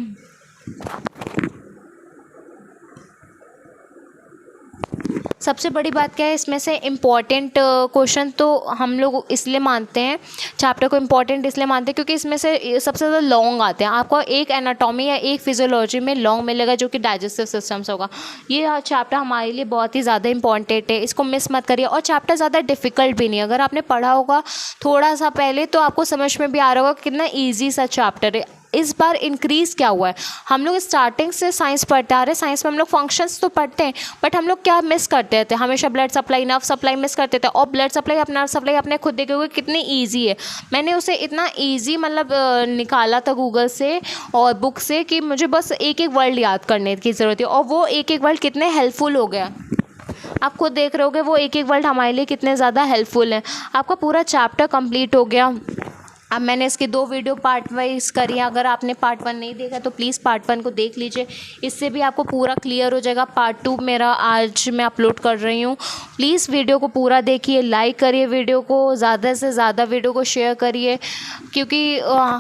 सबसे बड़ी बात क्या है, इसमें से इम्पॉर्टेंट क्वेश्चन तो हम लोग इसलिए मानते हैं, चैप्टर को इम्पॉर्टेंट इसलिए मानते हैं क्योंकि इसमें से सबसे ज़्यादा लॉन्ग आते हैं। आपको एक एनाटॉमी या एक फिजियोलॉजी में लॉन्ग मिलेगा जो कि डाइजेस्टिव सिस्टम्स होगा। ये चैप्टर हमारे लिए बहुत ही ज़्यादा इंपॉर्टेंट है, इसको मिस मत करिए। और चैप्टर ज़्यादा डिफिकल्ट भी नहीं है, अगर आपने पढ़ा होगा थोड़ा सा पहले तो आपको समझ में भी आ रहा होगा कितना ईजी सा चैप्टर है। इस बार इंक्रीज़ क्या हुआ है, हम लोग स्टार्टिंग से साइंस पढ़ते आ रहे हैं, साइंस में हम लोग फंक्शंस तो पढ़ते हैं बट हम लोग क्या मिस करते थे, हमेशा blood supply, nerve supply miss करते थे। और ब्लड सप्लाई, अपना नर्व सप्लाई अपने खुद देखे हुए कितनी ईजी है। मैंने उसे इतना ईजी मतलब निकाला था गूगल से और बुक से कि मुझे बस एक एक वर्ड याद करने की ज़रूरत है, और वो एक एक वर्ड कितने हेल्पफुल हो गया। आप खुद देख रहे होगे वो एक एक वर्ड हमारे लिए कितने ज़्यादा हेल्पफुल हैं। आपका पूरा चैप्टर कंप्लीट हो गया। अब मैंने इसकी 2 वीडियो पार्ट वाइज करी है, अगर आपने पार्ट 1 नहीं देखा तो प्लीज़ पार्ट 1 को देख लीजिए, इससे भी आपको पूरा क्लियर हो जाएगा। पार्ट 2 मेरा आज मैं अपलोड कर रही हूँ। प्लीज़ वीडियो को पूरा देखिए, लाइक करिए वीडियो को, ज़्यादा से ज़्यादा वीडियो को शेयर करिए, क्योंकि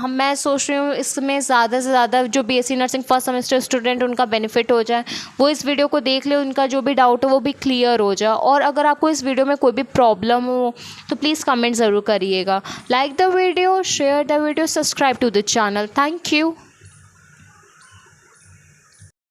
मैं सोच रही हूँ इसमें ज़्यादा से ज़्यादा जो BSc nursing first semester student उनका बेनिफिट हो जाए, वो इस वीडियो को देख ले, उनका जो भी डाउट हो वो भी क्लियर हो जाए। और अगर आपको इस वीडियो में कोई भी प्रॉब्लम हो तो प्लीज़ कमेंट ज़रूर करिएगा। Like the video, share the video, subscribe to the channel. Thank you.